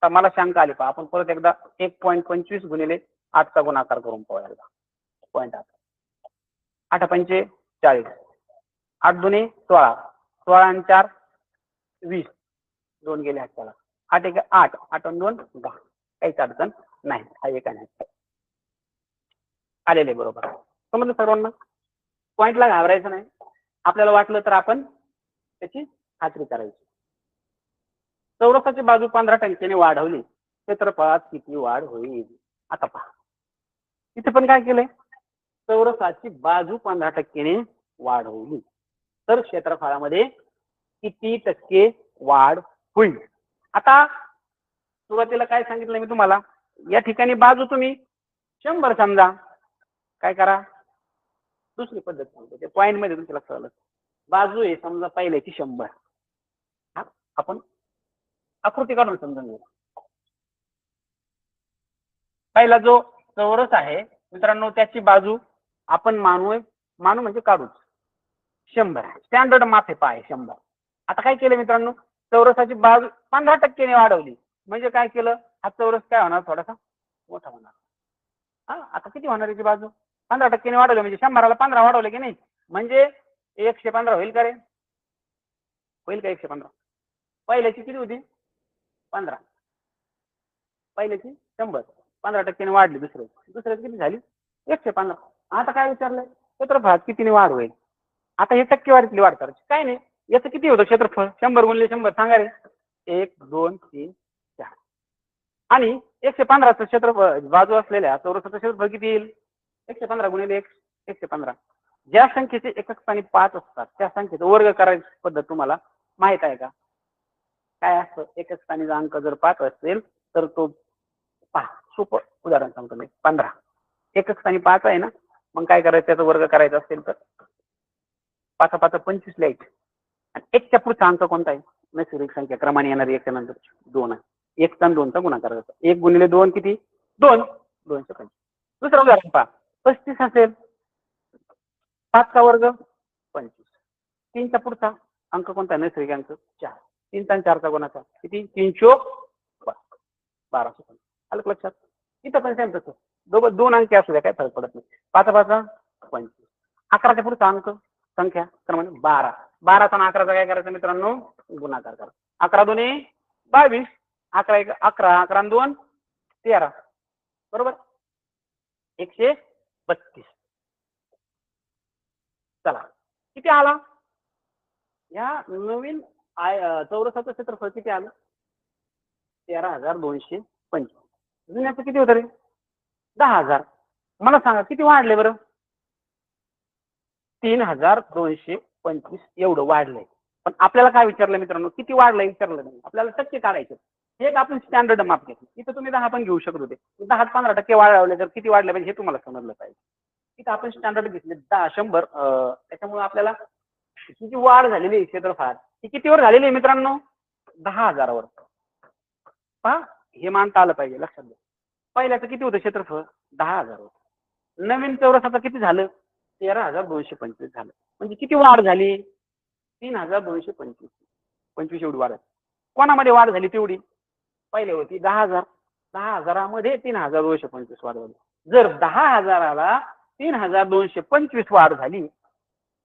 तर मला शंका आली. पहा, आपण परत एकदा 1.25 गुणिले 8चा गुणाकार करून पाहूया. 0.8, 8 पंचे 40, 8 दुने 16, 16 आणि 4 20, 2 गेले हातच्याला, 8 1 8, 8 आणि 2 10. काहीच अडचण नाही. हा एक आहे आलेले बरोबर. समजलं सर्वांना? पॉईंटला घाबरायचं नाही. आपल्याला वाटलं तर आपण त्याची खात्री करायची. चौरसाची बाजू 15% वाढवली, क्षेत्रफळात किती वाढ होईल? आता पहा, इथे पण काय केलंय, चौरसाची बाजू 15% वाढवली तर क्षेत्रफळामध्ये किती टक्के वाढ होईल? आता सुरुवातीला काय सांगितलं मी तुम्हाला, या ठिकाणी बाजू तुम्ही 100 समजा. काय करा, दुसरी पद्धत सांगतो, ते पॉईंट मध्ये तुमच्या लक्षात आलं. बाजू आहे समजा पहिल्याची 100. हा, आपण आकृती काढून समजून घेऊ. पहिला जो चौरस आहे मित्रांनो, त्याची बाजू आपण मानू म्हणजे काढूच 100. स्टँडर्ड माप आहे 100. आता काय केलं मित्रांनो, चौरसाची बाजू 15% वाढवली म्हणजे काय केलं, हा चौरस काय होणार, थोडासा मोठा होणार. हा, आता किती होणार याची बाजू? 15% वाढवली म्हणजे 100ला 15 वाढवले की नाही, म्हणजे 115 होईल का रे? होईल का 115? पहिल्याची किती होती? 15. पहिल्याची 100, 15% वाढली. दुसऱ्याची किती झाली? 115. आता काय विचारलंय, क्षेत्रफळात कितीने वाढ होईल? आता हे टक्केवारीतली वाढ करायची, काय नाही. याचं किती होतं क्षेत्रफळ? 100 गुणिले 100 सांगा रे. 1 2 3 4. आणि 115चं क्षेत्रफळ बाजू असलेल्या चौरसाचं क्षेत्रफळ किती येईल? 115 गुणिले 115. ज्या संख्येचे एकक स्थानी 5 असतात त्या संख्येचा वर्ग करायची पद्धत तुम्हाला माहित आहे का? काय असतं, एकक स्थानीचा अंक जर 5 असेल तर तो, पहा सोपं उदाहरण सांगतो मी. 15 एकक स्थानी 5 आहे ना, मग काय करायचं, त्याचा वर्ग करायचा असेल तर 5 5 25 लिहायचे. आणि 1च्या पुढचा अंक कोणता आहे? नैसर्गिक संख्या क्रमाने येणारी 1च्या नंतर 2 आहे. 1 आणि 2चा गुणाकार करायचा. 1 गुणिले 2 किती? 2. 225. दुसरं उदाहरण पहा, 35 असेल, 5चा वर्ग 25. 3चा पुढचा अंक कोणता? नैसर्गिक अंक 4. 3 आणि 4चा गुणाकार किती? 3 चोक 12. आलं लक्षात? इथं पण सेम तसं, दोन अंकी असू द्या, काय फरक पडत नाही. 5 5 25. 11च्या पुढचा अंक संख्या क्रमाने 12. 12चा आणि 11चा काय करायचं मित्रांनो? गुणाकार करा. 11 दुने 22, 11 1 11, 11 2 13, बरोबर 132. चला किती आला या नवीन चौरसाचं क्षेत्रफळ किती आलं 13,225. जुन्याचं किती होतं रे 10,000. मला सांगा किती वाढले बरं 3,225 एवढं वाढलंय. पण आपल्याला काय विचारलं मित्रांनो किती वाढलंय विचारलं नाही आपल्याला टक्के काढायचे. हे एक आपण स्टँडर्ड माप घेतलं. इथं तुम्ही 10 पण घेऊ शकत होते 10-15% वाढवले तर किती वाढले पाहिजे हे तुम्हाला समजलं पाहिजे. इथं आपण स्टँडर्ड घेतले 100 त्याच्यामुळे आपल्याला ही जी वाढ झालेली आहे क्षेत्रफळात ती कितीवर झालेली आहे मित्रांनो 10,000वर. पहा हे मानता आलं पाहिजे लक्षात घ्या. पहिल्याचं किती होतं क्षेत्रफळ 10,000 होतं. नवीन चौरसाचं किती झालं 13,225 झालं. म्हणजे किती वाढ झाली 3,225 25 एवढी वाढ. कोणामध्ये वाढ झाली तेवढी पहिले होती 10,000 10,000मध्ये 3,225 वाढ झाली. जर 10,000ला 3,225 वाढ झाली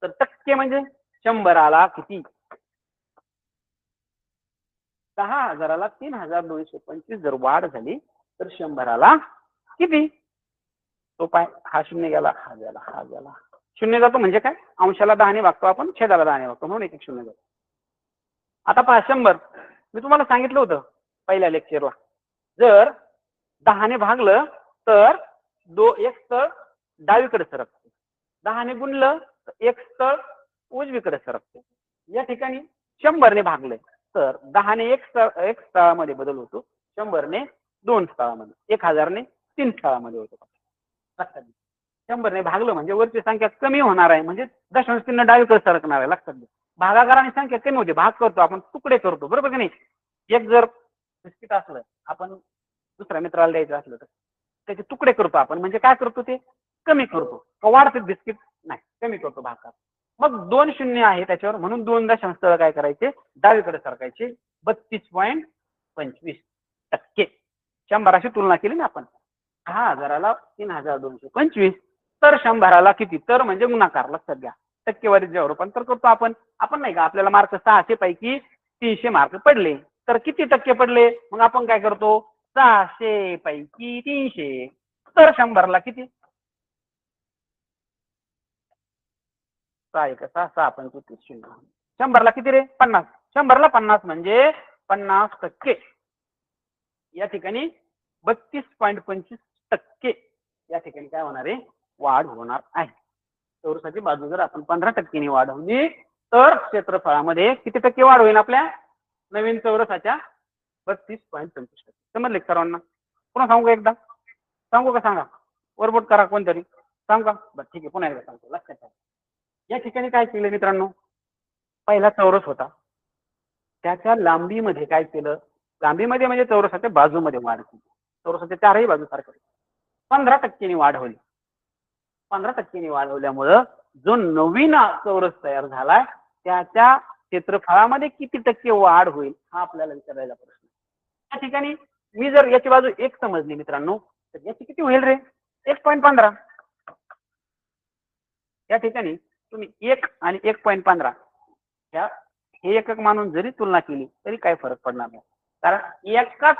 तर टक्के म्हणजे 100ला किती 10,000ला 3,225 जर वाढ झाली तर 100ला किती तो पाय हा शून्य गेला हा गेला हा गेला शून्य जातो म्हणजे काय अंशाला 10 ने भागतो आपण छेदाला 10 ने भागतो म्हणून एक शून्य जातो. आता पहा 100 मी तुम्हाला सांगितलं होतं पहिल्या लेक्चरला जर 10 ने भागलं तर एक स्थळ डावीकडे सरकते 10 ने गुणलं तर एक स्थळ उजवीकडे सरकते. या ठिकाणी 100 ने भागले तर 10 ने एक स्थळामध्ये बदल होतो 100 ने 2 स्थळामध्ये 1000 ने 3 स्थळामध्ये होतो. 100 ने भागलं म्हणजे वरची संख्या कमी होणार आहे म्हणजे दशांश चिन्ह डावीकडे सरकणार आहे. लक्षात घ्या भागाकाराने संख्या कमी होते भाग करतो आपण तुकडे करतो बरोबर की नाही. एक जर बिस्किट असलं आपण दुसऱ्या मित्राला द्यायचं असलं तर त्याचे तुकडे करतो आपण म्हणजे काय करतो ते कमी करतो वाढते बिस्किट नाही कमी करतो भागाकार. मग 2 शून्य आहे त्याच्यावर म्हणून 2 दशांश स्थळ काय करायचे डावीकडे सरकायचे 32.25%. 100शी तुलना केली ना आपण 10,000ला 3,225 तर 100ला किती तर म्हणजे गुणाकार. लक्षात घ्या टक्केवारीत जेव्हा रूपांतर करतो आपण नाही का आपल्याला मार्क 600 पैकी 300 मार्क पडले तर किती टक्के पडले मग आपण काय करतो 600 पैकी 300 तर 100ला किती 6 1 6 6 25 100ला किती रे 50 100ला 50 म्हणजे 50%. या ठिकाणी 32.25% या ठिकाणी काय होणार आहे वाढ होणार आहे. चौरसाची बाजू जर आपण 15% वाढवली तर क्षेत्रफळामध्ये किती टक्के वाढ होईल आपल्या नवीन चौरसाच्या 32.25%. समजले सर्वांना पुन्हा सांगू का एकदा सांगू का सांगा वरबोट करा कोणतरी सांगू का बरं ठीक आहे पुन्हा एकदा सांगतो लक्षात ठेवा. या ठिकाणी काय केलं मित्रांनो पहिला चौरस होता त्याच्या लांबीमध्ये काय केलं लांबीमध्ये म्हणजे चौरसाच्या बाजूमध्ये वाढ केली. चौरसाच्या चारही बाजू सारख्या 15% वाढवली. 15% वाढवल्यामुळं जो नवीन चौरस तयार झालाय त्याच्या क्षेत्रफळामध्ये किती टक्के वाढ होईल हा आपल्याला विचारायला प्रश्न. या ठिकाणी मी जर याची बाजू 1 समजली मित्रांनो तर याची किती होईल रे 1.15. या ठिकाणी तुम्ही 1 आणि 1.15 ह्या हे एकक मानून जरी तुलना केली तरी काही फरक पडणार नाही कारण एकाच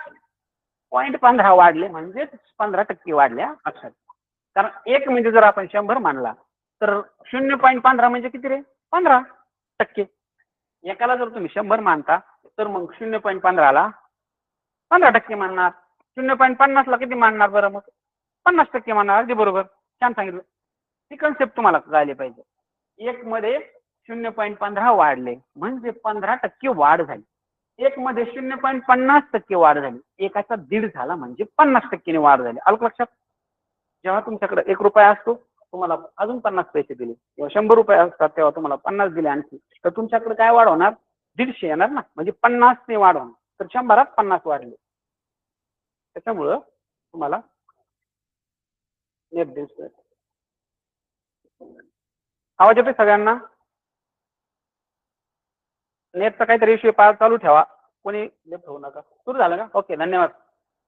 0.15 वाढले म्हणजे 15% वाढल्या लक्षात. कारण 1 म्हणजे जर आपण 100 मानला तर 0.15 म्हणजे किती रे 15%. एकाला जर तुम्ही 100 मानता तर मग 0.15ला 15% मानणार 0.50ला किती मानणार बरं मग 50% मानणार. अगदी बरोबर छान सांगितलं. ही कन्सेप्ट तुम्हाला कळाली पाहिजे. 1 मध्ये 0.15 वाढले म्हणजे 15% वाढ झाली. 1 मध्ये 0.50% वाढ झाली एकाचा 1.5 झाला म्हणजे 50% वाढ झाली. आलं लक्षात. जेव्हा तुमच्याकडे 1 रुपया असतो तुम्हाला अजून 50 पैसे दिले किंवा 100 रुपये असतात तेव्हा तुम्हाला 50 दिले आणखी तर तुमच्याकडे काय वाढ होणार 150 येणार ना म्हणजे 50 ने वाढ होणार तर 100त 50 वाढले. त्याच्यामुळं तुम्हाला नेट दिसतोय. आवाज येतोय सगळ्यांना नेटचा काहीतरी इश्यू चालू ठेवा कोणी लेफ्ट होऊ नका. सुरू झालं का ओके धन्यवाद.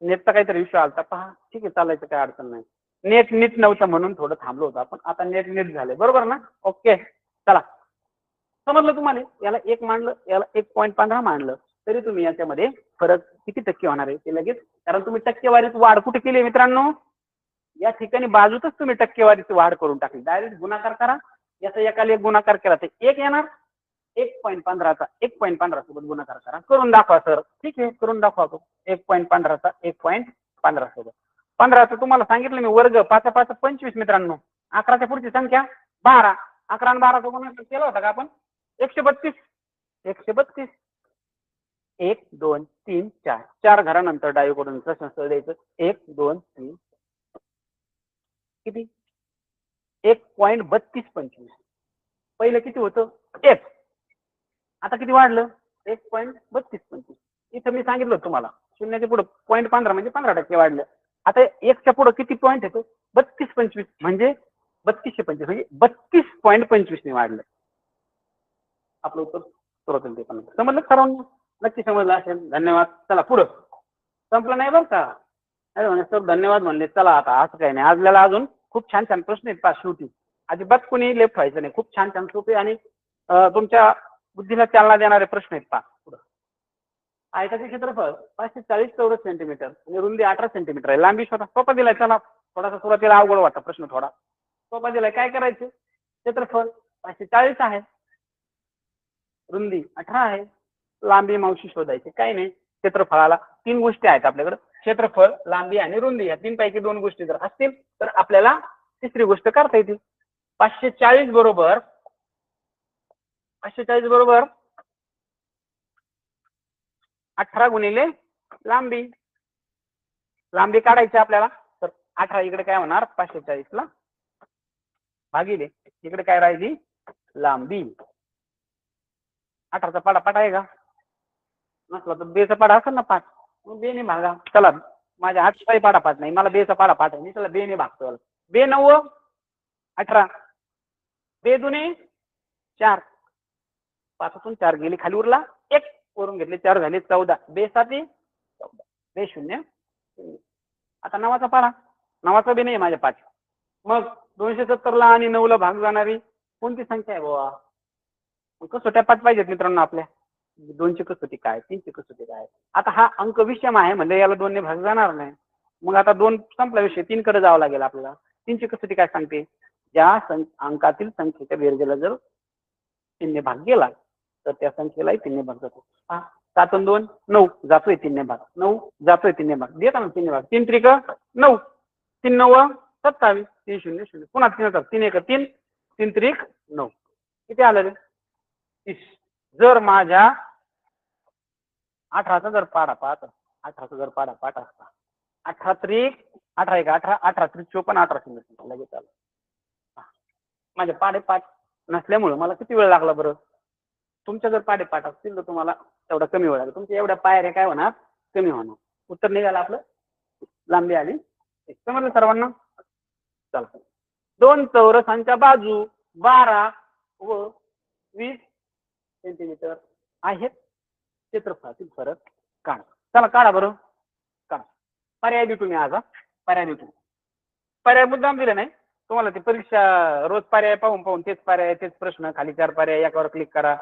नेटचा काहीतरी इश्यू आलता पहा ठीक आहे चालायचं काही अडचण नाही. नेट नीट नव्हतं म्हणून थोडं थांबलो होतो आपण आता नेट नीट झाले बरोबर ना ओके चला समजलं तुम्हाला याला 1 मानलं याला 1.15 मानलं तरी तुम्ही याच्यामध्ये फरक किती टक्के होणार आहे ते लगेच, कारण तुम्ही टक्केवारीत वाढ कुठे केली मित्रांनो, या ठिकाणी बाजूतच तुम्ही टक्केवारीची वाढ करून टाकली. डायरेक्ट गुणाकार करा, याचा एकाला एक गुणाकार केला तर एक येणार, 1.15चा 1.15 सोबत गुणाकार करा, करून दाखवा सर. ठीक आहे, करून दाखवा. 1.15चा 1.15 सोबत 15चं तुम्हाला सांगितलं मी वर्ग, 5 5 25 मित्रांनो. 11च्या पुढची संख्या 12, 11 आणि 12चा गुणाकार केला होता का आपण? 132. 132 1 2 3 4 4 घरानंतर डावीकडून प्रश्न स्थळ द्यायचं. 1 2 3 किती 1.3225. पहिलं किती होतं f, आता किती वाढलं 1.3225. इथं मी सांगितलं तुम्हाला शून्याच्या पुढे 0.15 म्हणजे 15% वाढलं. आता एकच्या पुढे किती पॉईंट येतो 3225 म्हणजे 3225 म्हणजे 32.25 ने वाढलं. आपलं उत्तर सर्वत्र ते पण समजलं सर्वांना, नक्की समजलं असेल. धन्यवाद. चला पुढं, संपलं नाही बरं का. अरे म्हणजे सर धन्यवाद म्हणले. चला आता असं काही नाही, आजल्याला अजून खूप छान छान प्रश्न आहेत पा शेवटी. अजिबात कोणी लेफ्ट व्हायचं नाही, खूप छान छान सोपे आणि तुमच्या बुद्धीला चालना देणारे प्रश्न आहेत पा. पुढं आयताचे क्षेत्रफळ 540 चौरस सेंटीमीटर आणि रुंदी 18 सेंटीमीटर आहे. लांबी शोधा. सोपा दिलाय. चला थोडासा सुरुवातीला अवघड वाटतं प्रश्न, थोडा सोपा दिलाय. काय करायचं, क्षेत्रफळ 540 आहे, रुंदी 18 आहे, लांबी मावशी शोधायची. काही नाही, क्षेत्रफळाला 3 गोष्टी आहेत आपल्याकडे, क्षेत्रफळ, लांबी आणि रुंदी. या 3 पैकी 2 गोष्टी जर असतील तर आपल्याला तिसरी गोष्ट करता येते. 540 बरोबर 18 गुणिले लांबी. लांबी काढायची आपल्याला, तर 18 इकडे काय होणार 540 ला भागिले इकडे काय राहिली लांबी. 18चा पाडापाठ आहे का, नसला तर बेचा पाडा असेल ना 5, मग बेने भागा. चला माझ्या हातचा पाडापाठ नाही, मला बेचा पाडापाठ आहे, मी त्याला बेने भागतो. बे 9 18, बे दुने 4, 5तून 4 गेली, खाली उरला 1, वरून घेतले 4 झाले 14, बे 7 14, बे 0. आता 9चा पाडा, 9चा बे नाही माझ्या 5. मग 270 ला आणि 9 ला भाग जाणारी कोणती संख्या आहे बाबा. कसोट्या 5 पाहिजेत मित्रांनो आपल्या. 2ची कसोटी काय, 3ची कसोटी काय. आता हा अंक विषम आहे म्हणजे याला 2 ने भाग जाणार नाही. मग आता 2 संपला विषय, 3 कडे जावं लागेल आपल्याला. 3ची कसोटी काय सांगते, ज्या अंकातील संख्येच्या बेरजेला जर 3 ने भाग गेला तर त्या संख्येलाही 3 ने भाग जातो. 7 आणि 2 9 जातोय 3 ने भाग, 9 जातोय 3 ने भाग, देता ना 3 ने भाग. 3 त्रिक 9, 3 9 27, 3 0 0, पुन्हा 3 होतात, 3 1 3, 3 त्रिक 9, किती आलं रे 30. जर माझ्या 18चा जर पाडापाठ, 18चा जर पाडापाठ असता, 18 त्रिक 18 1 18, 18 त्रिक 54, 18 0 लगेच आलं. माझे पाडेपाठ नसल्यामुळे मला किती वेळ लागला बरं. तुमच्या जर पाडेपाठ असतील तर तुम्हाला तेवढा कमी वेळ लागेल. तुमच्या एवढ्या पायऱ्या काय होणार कमी होणार. उत्तर निघालं आपलं, लांबी आली. समजलं सर्वांना. चला 2 चौरसांच्या बाजू 12 व 20 सेंटीमीटर आहेत, क्षेत्रफळातील फरक काढा. चला काढा बरं, काढा. पर्याय देतो मी आज, पर्याय देतो. पर्याय मुद्दाम दिले नाही तुम्हाला, ते परीक्षा रोज पर्याय पाहून पाहून तेच पर्याय तेच प्रश्न, खाली 4 पर्याय यावर क्लिक करा,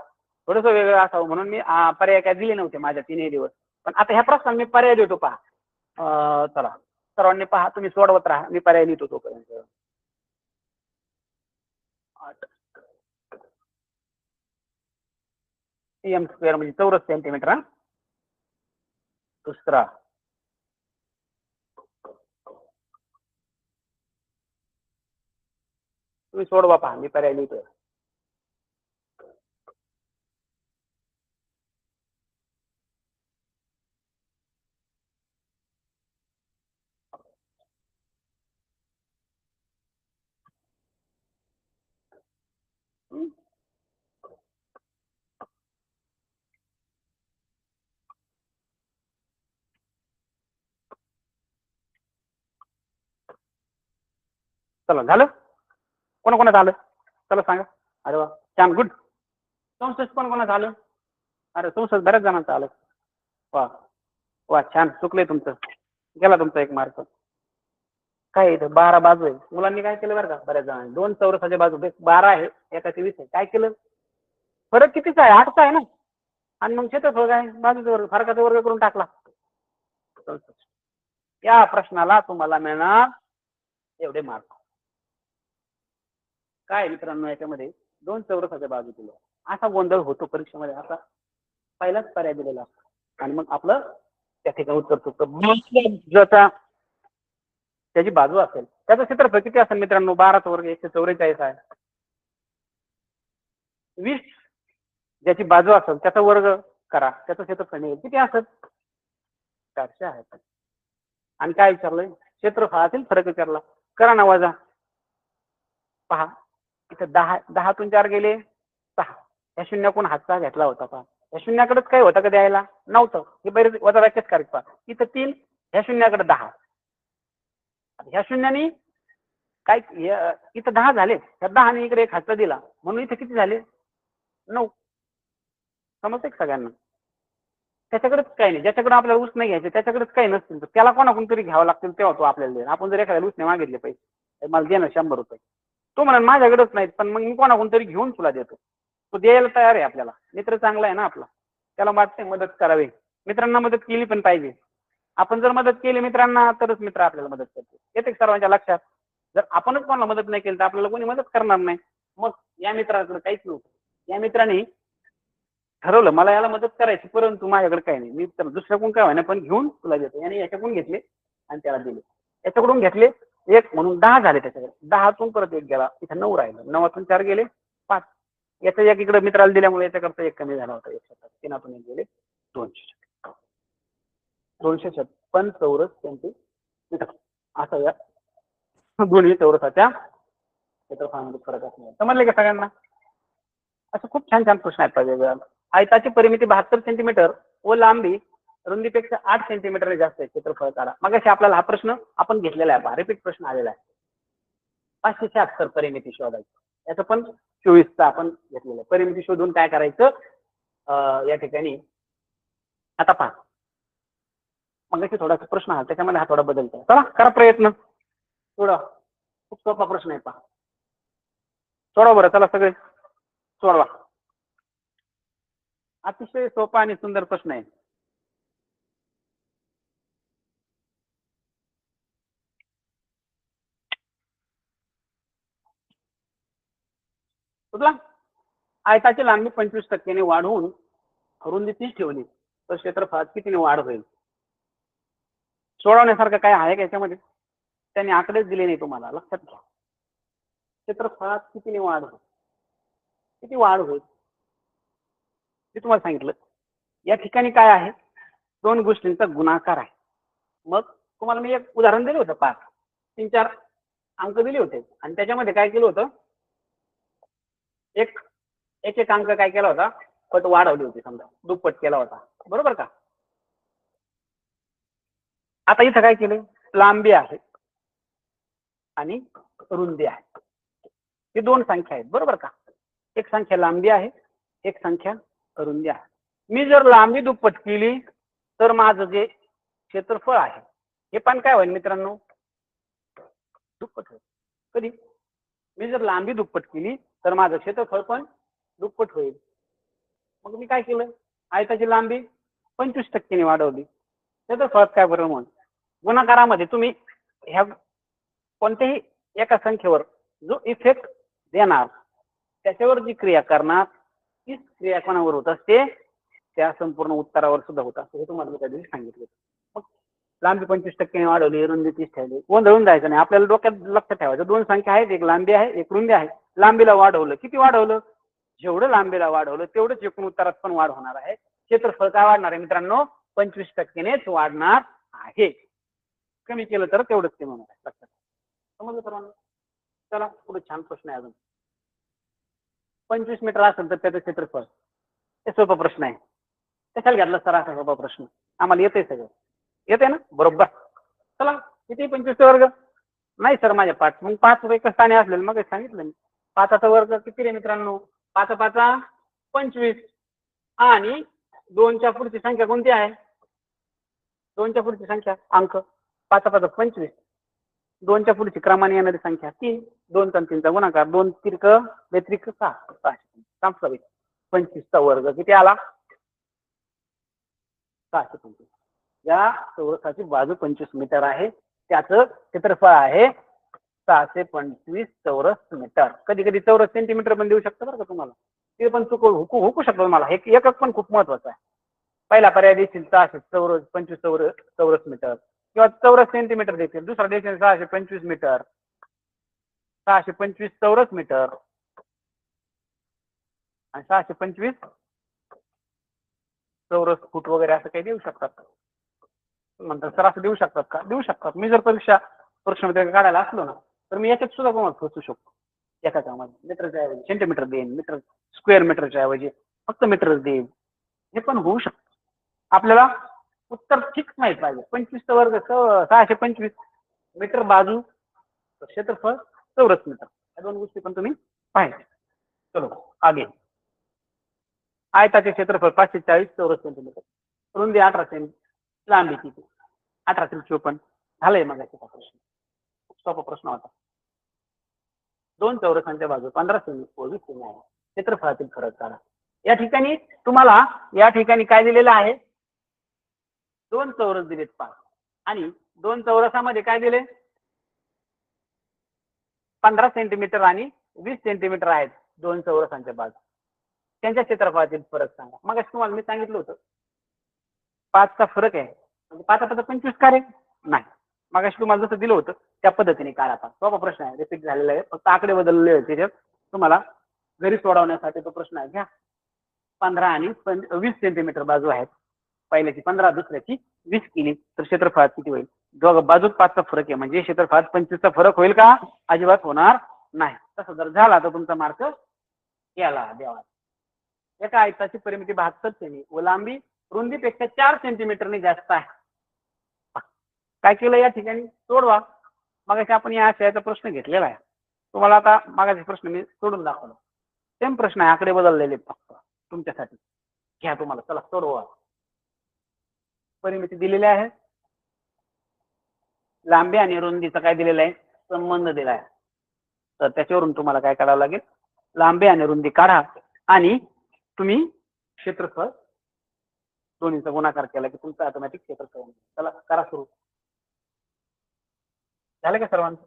थोडंसं वेगळं असावं म्हणून मी पर्याय काय दिले नव्हते माझ्या 3 दिवस. पण आता ह्या प्रश्नाला मी पर्याय देतो पहा. चला सर्वांनी पहा, तुम्ही सोडवत राहा, मी पर्याय लिहितो तोपर्यंत. m स्क्वेअर म्हणजे चौरस सेंटीमीटर. दुसरा तुम्ही सोडवा पहा, मी पर्याय लिहितो. चला झालं, कोणाकोणाचं आलं चला सांगा. अरे वा छान, गुड. 64 कोणाकोणाचं आलं. अरे 64 बऱ्याच जणांचं आलं. वा वा छान, चुकलंय तुमचं, गेला तुमचा 1 मार्क. काय इथं 12 बाजू आहे. मुलांनी काय केलं बरं का, बऱ्याच जणांनी 2 चौरसाच्या बाजू 12 आहे, एकाची 20 आहे. काय केलं, फरक कितीचा आहे 8चा आहे ना. आणि मग क्षेत्रफळ काय बाजूचा वर्ग फरकाचा वर्ग करून टाकला. या प्रश्नाला तुम्हाला मिळणार एवढे मार्क. काय मित्रांनो याच्यामध्ये दोन चौरसाच्या बाजू दिल्या. असा गोंधळ होतो परीक्षेमध्ये. असा पहिलाच पर्याय दिलेला असतो आणि मग आपलं त्या ठिकाणी उत्तर चुकतं. ज्याचा त्याची बाजू असेल त्याचं क्षेत्रफळ किती असेल मित्रांनो 12चा वर्ग 144 आहे. 20 ज्याची बाजू असेल त्याचा वर्ग करा त्याचं क्षेत्रफळ निघेल किती असेल 400 आहे. आणि काय विचारलंय क्षेत्रफळातील फरक विचारला. करा ना वजा. पहा इथं 10तून 4 गेले 6. या शून्याकडून हातचा घेतला होता पहा. या शून्याकडेच काय होतं का द्यायला नव्हतं. हे बरेच वजा व्याख्याच करीत पहा. इथं 3 ह्या शून्याकडे 10. ह्या शून्याने काय इथं 10 झाले. त्या 10ने इकडे एक हातचा दिला म्हणून इथे किती झाले 9. समजते सगळ्यांना. त्याच्याकडेच काही नाही. ज्याच्याकडे आपल्याला उसने घ्यायचे त्याच्याकडेच काही नसतील तर त्याला कोणाकडून तरी घ्यावं लागतील तेव्हा तो आपल्याला देईल. आपण जर एखाद्याला उसने मागितले पैसे मला दे ना 100 रुपये तो म्हणा माझ्याकडेच नाहीत पण मग मी कोणाकडून तरी घेऊन तुला देतो. तो द्यायला तयार आहे. आपल्याला मित्र चांगला आहे ना आपला. त्याला वाटते मदत करावी. मित्रांना मदत केली पण पाहिजे. आपण जर मदत केली मित्रांना तरच मित्र आपल्याला मदत करते. येते सर्वांच्या लक्षात. जर आपणच कोणाला मदत नाही केली तर आपल्याला कोणी मदत करणार नाही. मग या मित्राकडे काहीच नव्हतं. या मित्राने ठरवलं मला याला मदत करायची परंतु माझ्याकडे काही नाही. मी तर दुसऱ्याकडून काय व्हायना पण घेऊन तुला देतो. याने याच्याकडून घेतले आणि त्याला दिले. याच्याकडून घेतले एक म्हणून 10 झाले. त्याच्याकडे 10तून परत एक गेला इथे 9 राहिलं. 9तून 4 गेले 5. याचा एक इकडे मित्राला दिल्यामुळे याच्याकरता एक कमी झाला होता. 3तून एक गेले 200. 256 चौरस त्यांचे मित्र. असं या दोन्ही चौरसाच्या क्षेत्रफळामध्ये फरक असणार. समजले का सगळ्यांना. असं खूप छान छान प्रश्न आहेत पाहिजे. आयताची परिमिती 72 सेंटीमीटर व लांबी रुंदीपेक्षा 8 सेंटीमीटर जास्त आहे. क्षेत्रफळ काढा. मग अशी आपल्याला हा प्रश्न आपण घेतलेला आहे. रिपीट प्रश्न आलेला आहे. 576 परिमिती शोधायची. याचं पण 24चा आपण घेतलेलं आहे. परिमिती शोधून काय करायचं या ठिकाणी आता पहा. मग अशी थोडासा प्रश्न आहे त्याच्यामध्ये हा थोडा बदल करा. चला करा प्रयत्न. थोडा खूप सोपा प्रश्न आहे पहा. सोडवा बरं चला सगळे सोडवा. अतिशय सोपा आणि सुंदर प्रश्न आहे. कुठला आयताची लांबी 25% वाढवून रुंदी 30 ठेवली तर क्षेत्रफळात कितीने वाढ होईल. सोडवण्यासारखं काय आहे का याच्यामध्ये. त्यांनी आकडेच दिले नाही तुम्हाला लक्षात घ्या. क्षेत्रफळात कितीने वाढ होईल किती वाढ होईल ते तुम्हाला सांगितलं. या ठिकाणी काय आहे दोन गोष्टींचा गुणाकार आहे. मग तुम्हाला मी एक उदाहरण दिलं होतं 5 3-4 अंक दिले होते आणि त्याच्यामध्ये काय केलं होतं एक एक अंक काय केला होता पट वाढवली होती. समजा दुप्पट केला होता बरोबर का. आता इथं काय केलं लांबी आहे आणि रुंदी आहे. ही दोन संख्या आहेत बरोबर का. एक संख्या लांबी आहे एक संख्या रुंदी आहे. मी जर लांबी दुप्पट केली तर माझं जे क्षेत्रफळ आहे हे पण काय होईल मित्रांनो दुप्पट होईल. कधी मी जर लांबी दुप्पट केली तर माझं क्षेत्रफळ पण दुप्पट होईल. मग मी काय केलं आयताची लांबी 25% वाढवली. क्षेत्रफळात काय बरं म्हणून गुणाकारामध्ये तुम्ही ह्या कोणत्याही एका संख्येवर जो इफेक्ट देणार त्याच्यावर जी क्रिया करणार तीच क्रिया कोणावर होत असते त्या संपूर्ण उत्तरावर सुद्धा होत असते. हे तुम्हाला मी त्या दिवशी सांगितलं. मग लांबी 25% वाढवली रुंदी 30 ठेवली. गोंधळून जायचं नाही. आपल्याला डोक्यात लक्षात ठेवायचं दोन संख्या आहेत एक लांबी आहे एक रुंदी आहे. लांबीला वाढवलं किती वाढवलं जेवढं लांबीला वाढवलं तेवढंच एकूण उत्तरात पण वाढ होणार आहे. क्षेत्रफळ काय वाढणार आहे मित्रांनो 25%नेच वाढणार आहे. कमी केलं तर तेवढंच कमी होणार आहे. लक्षात समजलं सर्वांना. चला पुढे छान प्रश्न आहे. अजून 25 मीटर असेल तर त्याचं क्षेत्रफळ हे सोपा प्रश्न आहे. कशाला घातला सर असा सोपा प्रश्न. आम्हाला येतंय सगळं येते ना बरोबर. चला किती 25 वर्ग नाही सर माझ्या 5 मग 5 एका स्थानी असलेलं मग सांगितलं मी 5चा वर्ग किती रे मित्रांनो 5 5 25 आणि 2च्या पुढची संख्या कोणती आहे 2च्या पुढची संख्या अंक 5 5 25 2च्या पुढची क्रमाने येणारी संख्या 3 2 आणि 3चा गुणाकार 2 तिर्क बेत्रिक 6 25चा वर्ग किती आला 625. या चौरसाची बाजू 25 मीटर आहे, त्याचं क्षेत्रफळ आहे 625 चौरस मीटर. कधी कधी चौरस सेंटीमीटर पण देऊ शकतो बरं का तुम्हाला, ते पण हुकू शकतो तुम्हाला. एक एकक पण खूप महत्वाचा आहे. पहिला पर्याय देतील 625 चौरस मीटर किंवा चौरस सेंटीमीटर देतील, दुसरा देतील 625 मीटर, 625 चौरस मीटर आणि 625 चौरस फूट वगैरे असं काही देऊ शकतात. म्हणतात सर असं देऊ शकतात का? देऊ शकतात. मी जर परीक्षा प्रश्न काढायला असलो ना, तर मी याच्यात सुद्धा तुम्हाला पोहोचू शकतो. एकाच्यामध्ये मीटरच्या ऐवजी सेंटीमीटर देईन, मीटर स्क्वेअर मीटरच्या ऐवजी फक्त मीटर देईन, हे पण होऊ शकतं. आपल्याला उत्तर फिक्स माहित पाहिजे. 25 वर्ग 625 मीटर बाजू, क्षेत्रफळ चौरस मीटर, या दोन गोष्टी पण तुम्ही पाहिजे. चलो आगे. आयताचे क्षेत्रफळ 540 चौरस सेंटीमीटर, रुंदी 18 सेंटी, लांबी किती? 1854. झालंय मग याचा प्रश्न. सोपा प्रश्न होता. दोन चौरसांच्या बाजू 15 सेमी 20 सेमी आहे. क्षेत्रफळातील फरक काढा. या ठिकाणी तुम्हाला या ठिकाणी काय दिलेलं आहे? दोन चौरस दिलेत 5 आणि दोन चौरसामध्ये काय दिले? 15 सेंटीमीटर आणि 20 सेंटीमीटर आहेत दोन चौरसांच्या बाजू. त्यांच्या क्षेत्रफळातील फरक सांगा. मग तुम्हाला मी सांगितलं होतं 5चा फरक आहे, म्हणजे 5 आता 25 का रे? नाही, मग तुम्हाला जसं दिलं होतं त्या पद्धतीने काढा. सोपा प्रश्न आहे, रिपीट झालेला आहे, फक्त आकडे बदलले होते. त्याच्यात तुम्हाला घरी सोडवण्यासाठी तो प्रश्न आहे. घ्या, 15 आणि 20 सेंटीमीटर बाजू आहेत. पहिल्याची 15, दुसऱ्याची 20 केली तर क्षेत्रफळात किती होईल? दोघं बाजूत 5चा फरक आहे, म्हणजे क्षेत्रफळात 25चा फरक होईल का? अजिबात होणार नाही. तसं जर झाला तर तुमचा मार्क याला द्यावा. एका आयताची परिमिती 72 सेमी व लांबी रुंदीपेक्षा 4 सेंटीमीटरने जास्त आहे. काय केलं या ठिकाणी? सोडवा. मगाशी आपण या आशयाचा प्रश्न घेतलेला आहे. तुम्हाला आता मागाचे प्रश्न मी सोडून दाखवलो. सेम प्रश्न आहे, आकडे बदललेले फक्त तुमच्यासाठी. घ्या तुम्हाला, चला सोडवा. परिमिती दिलेली आहे, लांबी आणि रुंदीचा काय दिलेला आहे? संबंध दिला आहे. तर त्याच्यावरून तुम्हाला काय करावं लागेल? लांबी आणि रुंदी काढा आणि तुम्ही क्षेत्रफळ दोन्हीचा गुणाकार केला की तुमचं ऑटोमॅटिक क्षेत्रफळ. चला करा सुरू. झालं का सर्वांचं?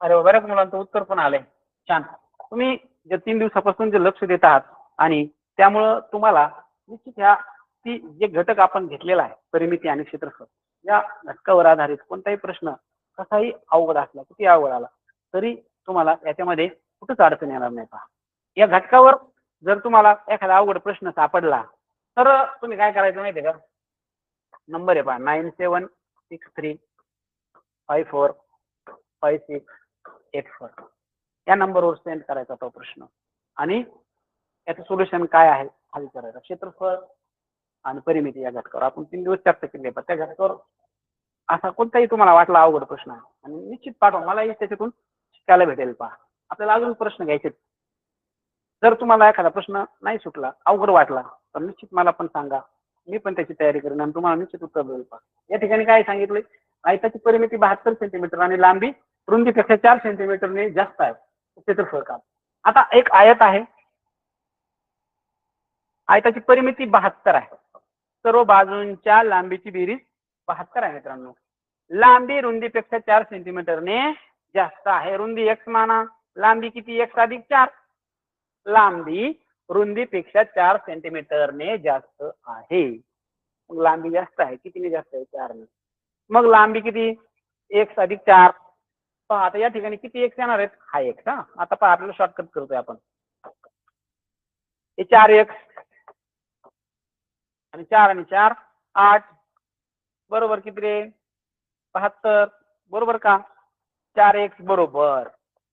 अरे बऱ्याच मुलांचं उत्तर पण आलंय. छान. तुम्ही जे 3 दिवसापासून जे लक्ष देत आहात आणि त्यामुळं तुम्हाला निश्चित ह्या जे घटक आपण घेतलेला आहे, परिमिती आणि क्षेत्रफळ, या घटकावर आधारित कोणताही प्रश्न कसाही अवघड असला, किती अवघड आला तरी तुम्हाला याच्यामध्ये कुठंच अडचण येणार नाही. पहा, या घटकावर जर तुम्हाला एखादा अवघड प्रश्न सापडला तर तुम्ही काय करायचं माहिती आहे का? नंबर आहे पहा, 9763545684 या नंबरवर सेंड करायचा तो प्रश्न आणि याचं सोल्युशन काय आहे खाली करायचं. क्षेत्रफळ आणि परिमिती या घटकावर आपण 3 दिवस चर्चा केली, पण त्या घटकावर असा कोणताही तुम्हाला वाटला अवघड प्रश्न आहे आणि निश्चित पाठवा, मलाही त्याच्यातून शिकायला भेटेल. पहा, आपल्याला अजून प्रश्न घ्यायचे. जर तुम्हाला एखादा प्रश्न नाही सुटला, अवघड वाटला, तर निश्चित मला पण सांगा, मी पण त्याची तयारी करेन आणि तुम्हाला निश्चित उत्तर देईल. पहा, या ठिकाणी काय सांगितलंय? आयताची परिमिती 72 सेंटीमीटर आणि लांबी रुंदीपेक्षा 4 सेंटीमीटरने जास्त आहे. क्षेत्रफळ का? आता एक आयत आहे, आयताची परिमिती 72 आहे, सर्व बाजूंच्या लांबीची बेरीज 72 आहे मित्रांनो. लांबी रुंदीपेक्षा 4 सेंटीमीटरने जास्त आहे. रुंदी x माना, लांबी किती? x अधिक 4. लांबी रुंदीपेक्षा 4 सेंटीमीटरने जास्त आहे. मग लांबी जास्त आहे, कितीने जास्त आहे? 4 ने. मग लांबी किती? x अधिक 4. पहा आता या ठिकाणी किती x येणार आहेत? हा x. हा, आता पहा आपल्याला शॉर्टकट करतोय आपण. हे 4x आणि 4 आणि 4 8 बरोबर किती रे? 72 बरोबर का? 4x बरोबर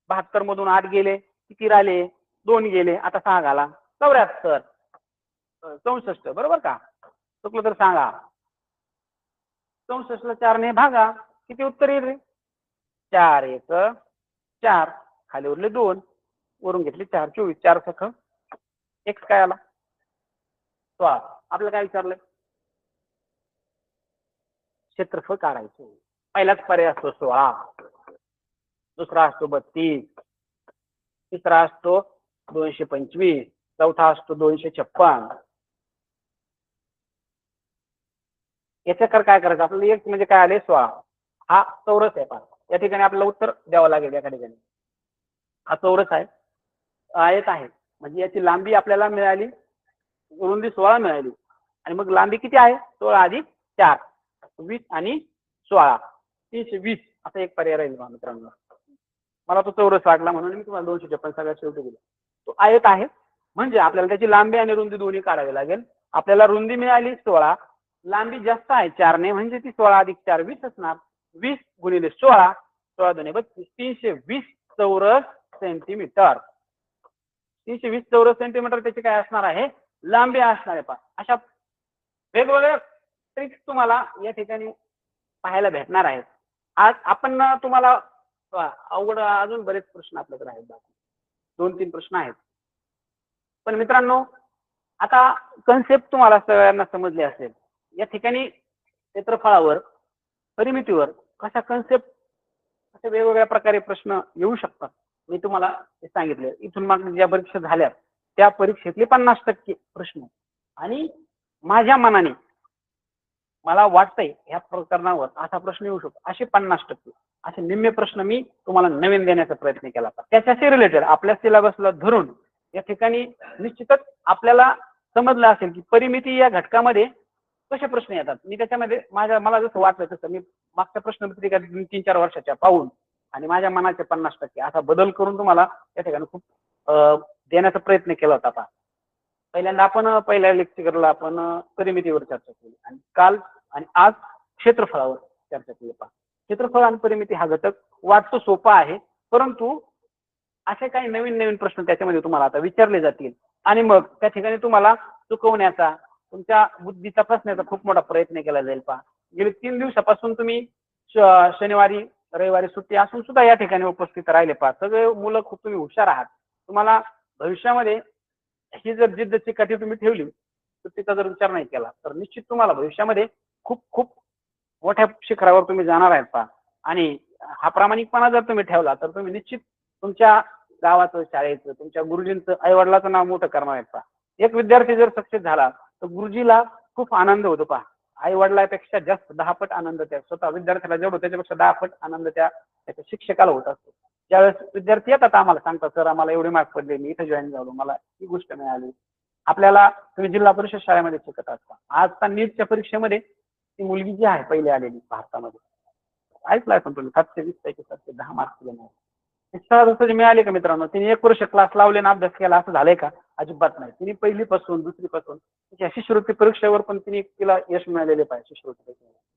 72 मधून 8 गेले, किती राहिले? 2 गेले. आता 6 घाला, 74 64 बरोबर का? चुकलं तर सांगा. 64 ला 4 ने भागा, किती उत्तर येईल रे? 4 1 4, खाली उरले 2, वरून घेतले 4, 24, 4 सख x काय आला? 16. आपल्याला काय विचारलंय? क्षेत्रफळ काढायचं. पहिलाच पर्याय असतो 16, दुसरा असतो 32, तिसरा असतो 225, चौथा असतो 256. याच्याकर काय करायचं आपल्याला एक म्हणजे काय आले 16 हा चौरस आहे पहा या ठिकाणी आपल्याला उत्तर द्यावं लागेल एका ठिकाणी हा चौरस आहे आयत आहे म्हणजे याची लांबी आपल्याला मिळाली रुंदी 16 मिळाली आणि मग लांबी किती आहे 16 अधिक 4 20 आणि 16 320 असा एक पर्याय राहील मित्रांनो मला तो चौरस वाटला म्हणून मी तुम्हाला 256 सगळ्यात शेवटी दिला तो आयत आहे म्हणजे आपल्याला त्याची लांबी आणि रुंदी दोन्ही काढावी लागेल आपल्याला रुंदी मिळाली 16 लांबी जास्त आहे 4 ने म्हणजे ती 16 अधिक 4 20 असणार 20 गुणिले 16 16 दोन्ही 32 320 चौरस सेंटीमीटर 320 चौरस सेंटीमीटर त्याची काय असणार आहे लांबी असणार आहे पहा अशा वेगवेगळ्या ट्रिक्स तुम्हाला या ठिकाणी पाहायला भेटणार आहेत आज आपण तुम्हाला अवघड अजून बरेच प्रश्न आपल्याकडे आहेत 2-3 प्रश्न आहेत पण मित्रांनो आता कन्सेप्ट तुम्हाला सगळ्यांना समजली असेल या ठिकाणी क्षेत्रफळावर परिमितीवर कशा कन्सेप्ट अशा वेगवेगळ्या प्रकारे प्रश्न येऊ शकतात मी तुम्हाला हे सांगितले इथून मागे ज्या परीक्षा झाल्या त्या परीक्षेतले 50% प्रश्न आणि माझ्या मनाने मला वाटतंय ह्या प्रकरणावर असा प्रश्न येऊ शकतो असे 50% असे निम्मे प्रश्न मी तुम्हाला नवीन देण्याचा प्रयत्न केला त्याच्याशी रिलेटेड आपल्या सिलेबसला धरून या ठिकाणी निश्चितच आपल्याला समजलं असेल की परिमिती या घटकामध्ये कसे प्रश्न येतात मी त्याच्यामध्ये मला जसं वाटलं तसं मी मागच्या प्रश्नपत्रिका 3-4 वर्षाच्या पाहून आणि माझ्या मनाचे 50% असा बदल करून तुम्हाला या ठिकाणी खूप देण्याचा प्रयत्न केला होता पहा पहिल्यांदा आपण पहिल्या लेक्चरला आपण परिमितीवर चर्चा केली आणि काल आणि आज क्षेत्रफळावर चर्चा केली पहा क्षेत्रफळ आणि परिमिती हा घटक वाटतो सोपा आहे परंतु असे काही नवीन प्रश्न त्याच्यामध्ये तुम्हाला आता विचारले जातील आणि मग त्या ठिकाणी तुम्हाला चुकवण्याचा तुमच्या बुद्धीचा फसण्याचा खूप मोठा प्रयत्न केला जाईल पहा गेली 3 दिवसापासून तुम्ही शनिवारी रविवारी सुट्टी असून सुद्धा या ठिकाणी उपस्थित राहिले पहा सगळे मुलं खूप तुम्ही हुशार आहात तुम्हाला भविष्यामध्ये ही जर जिद्द चिकाटी तुम्ही ठेवली सुट्टीचा जर विचार नाही केला तर निश्चित तुम्हाला भविष्यामध्ये खूप मोठ्या शिखरावर तुम्ही जाणार आहेत पहा आणि हा प्रामाणिकपणा जर तुम्ही ठेवला तर तुम्ही निश्चित तुमच्या गावाचं शाळेचं तुमच्या गुरुजींचं आई वडिलाचं नाव मोठं करणार आहेत पहा एक विद्यार्थी जर सक्सेस झाला तर गुरुजीला खूप आनंद होतो पहा आई वडिलापेक्षा जास्त 10 पट आनंद त्या स्वतः विद्यार्थ्याला जेवढं त्याच्यापेक्षा 10 पट आनंद त्याच्या शिक्षकाला होत असतो ज्यावेळेस विद्यार्थी येतात आम्हाला सांगतात सर आम्हाला एवढे मार्क पडले मी इथे जॉईन झालो मला ही गोष्ट मिळाली आपल्याला तुम्ही जिल्हा परिषद शाळेमध्ये शिकत असता आजचा नीटच्या परीक्षेमध्ये ती मुलगी जी आहे पहिली आलेली भारतामध्ये ऐकलं पण तुम्ही 720 पैकी 710 मार्क दिले नाही सहज मिळाले का मित्रांनो तिने 1 वर्ष क्लास लावले ना अभ्यास केला असं झालंय का अजिबात नाही तिने पहिलीपासून दुसरीपासून तिच्या शिष्यवृत्ती परीक्षेवर पण तिला यश मिळालेले पाहिजे शिष्यवृत्ती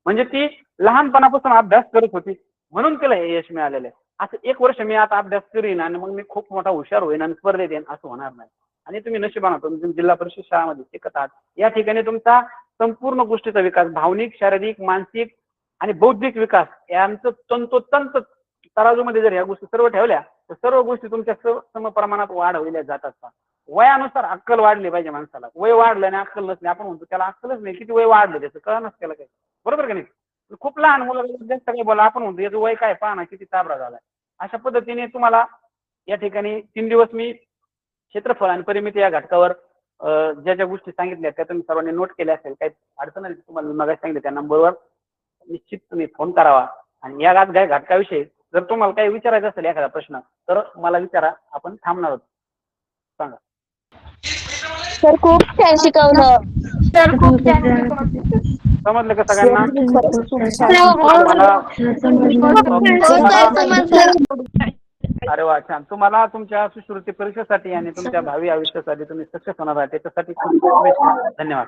म्हणजे ती लहानपणापासून अभ्यास करत होती म्हणून तिला हे यश मिळालेलं आहे असं 1 वर्ष मी आता अभ्यास करीन आणि मग मी खूप मोठा हुशार होईन आणि स्पर्धेत येईन असं होणार नाही आणि तुम्ही नशिबाने तुम्ही जिल्हा परिषद शाळेमध्ये शिकत आहात या ठिकाणी तुमचा संपूर्ण गोष्टीचा विकास भावनिक शारीरिक मानसिक आणि बौद्धिक विकास यांचं तंतोतंत तराजूमध्ये जर ह्या गोष्टी सर्व ठेवल्या तर सर्व गोष्टी तुमच्या समप्रमाणात वाढवल्या जातात वयानुसार अक्कल वाढली पाहिजे माणसाला वय वाढलं आणि अक्कल नसली आपण म्हणतो त्याला अक्कलच नाही किती वय वाढलं त्याचं कळणच त्याला काय बरोबर का नाही खूप लहान मुलं जास्त काही बोला आपण म्हणतो याचं वय काय पाहा ना किती ताबरा झालाय अशा पद्धतीने तुम्हाला या ठिकाणी 3 दिवस मी क्षेत्रफळ आणि परिमिती या घटकावर ज्या गोष्टी सांगितल्या त्या तुम्ही सर्वांनी नोट केल्या असेल काही अडचण आली तुम्हाला मग सांगितलं त्या नंबरवर निश्चित तुम्ही फोन करावा आणि या घटकाविषयी जर तुम्हाला काही विचारायचं असेल एखादा प्रश्न तर मला विचारा आपण थांबणार आहोत सांगा सर खूप छान शिकवलं समजलं का सगळ्यांना अरे वा छान तुम्हाला तुमच्या शिष्यवृत्ती परीक्षेसाठी आणि तुमच्या भावी आयुष्यासाठी तुम्ही सक्सेस होणार आहे त्याच्यासाठी खूप धन्यवाद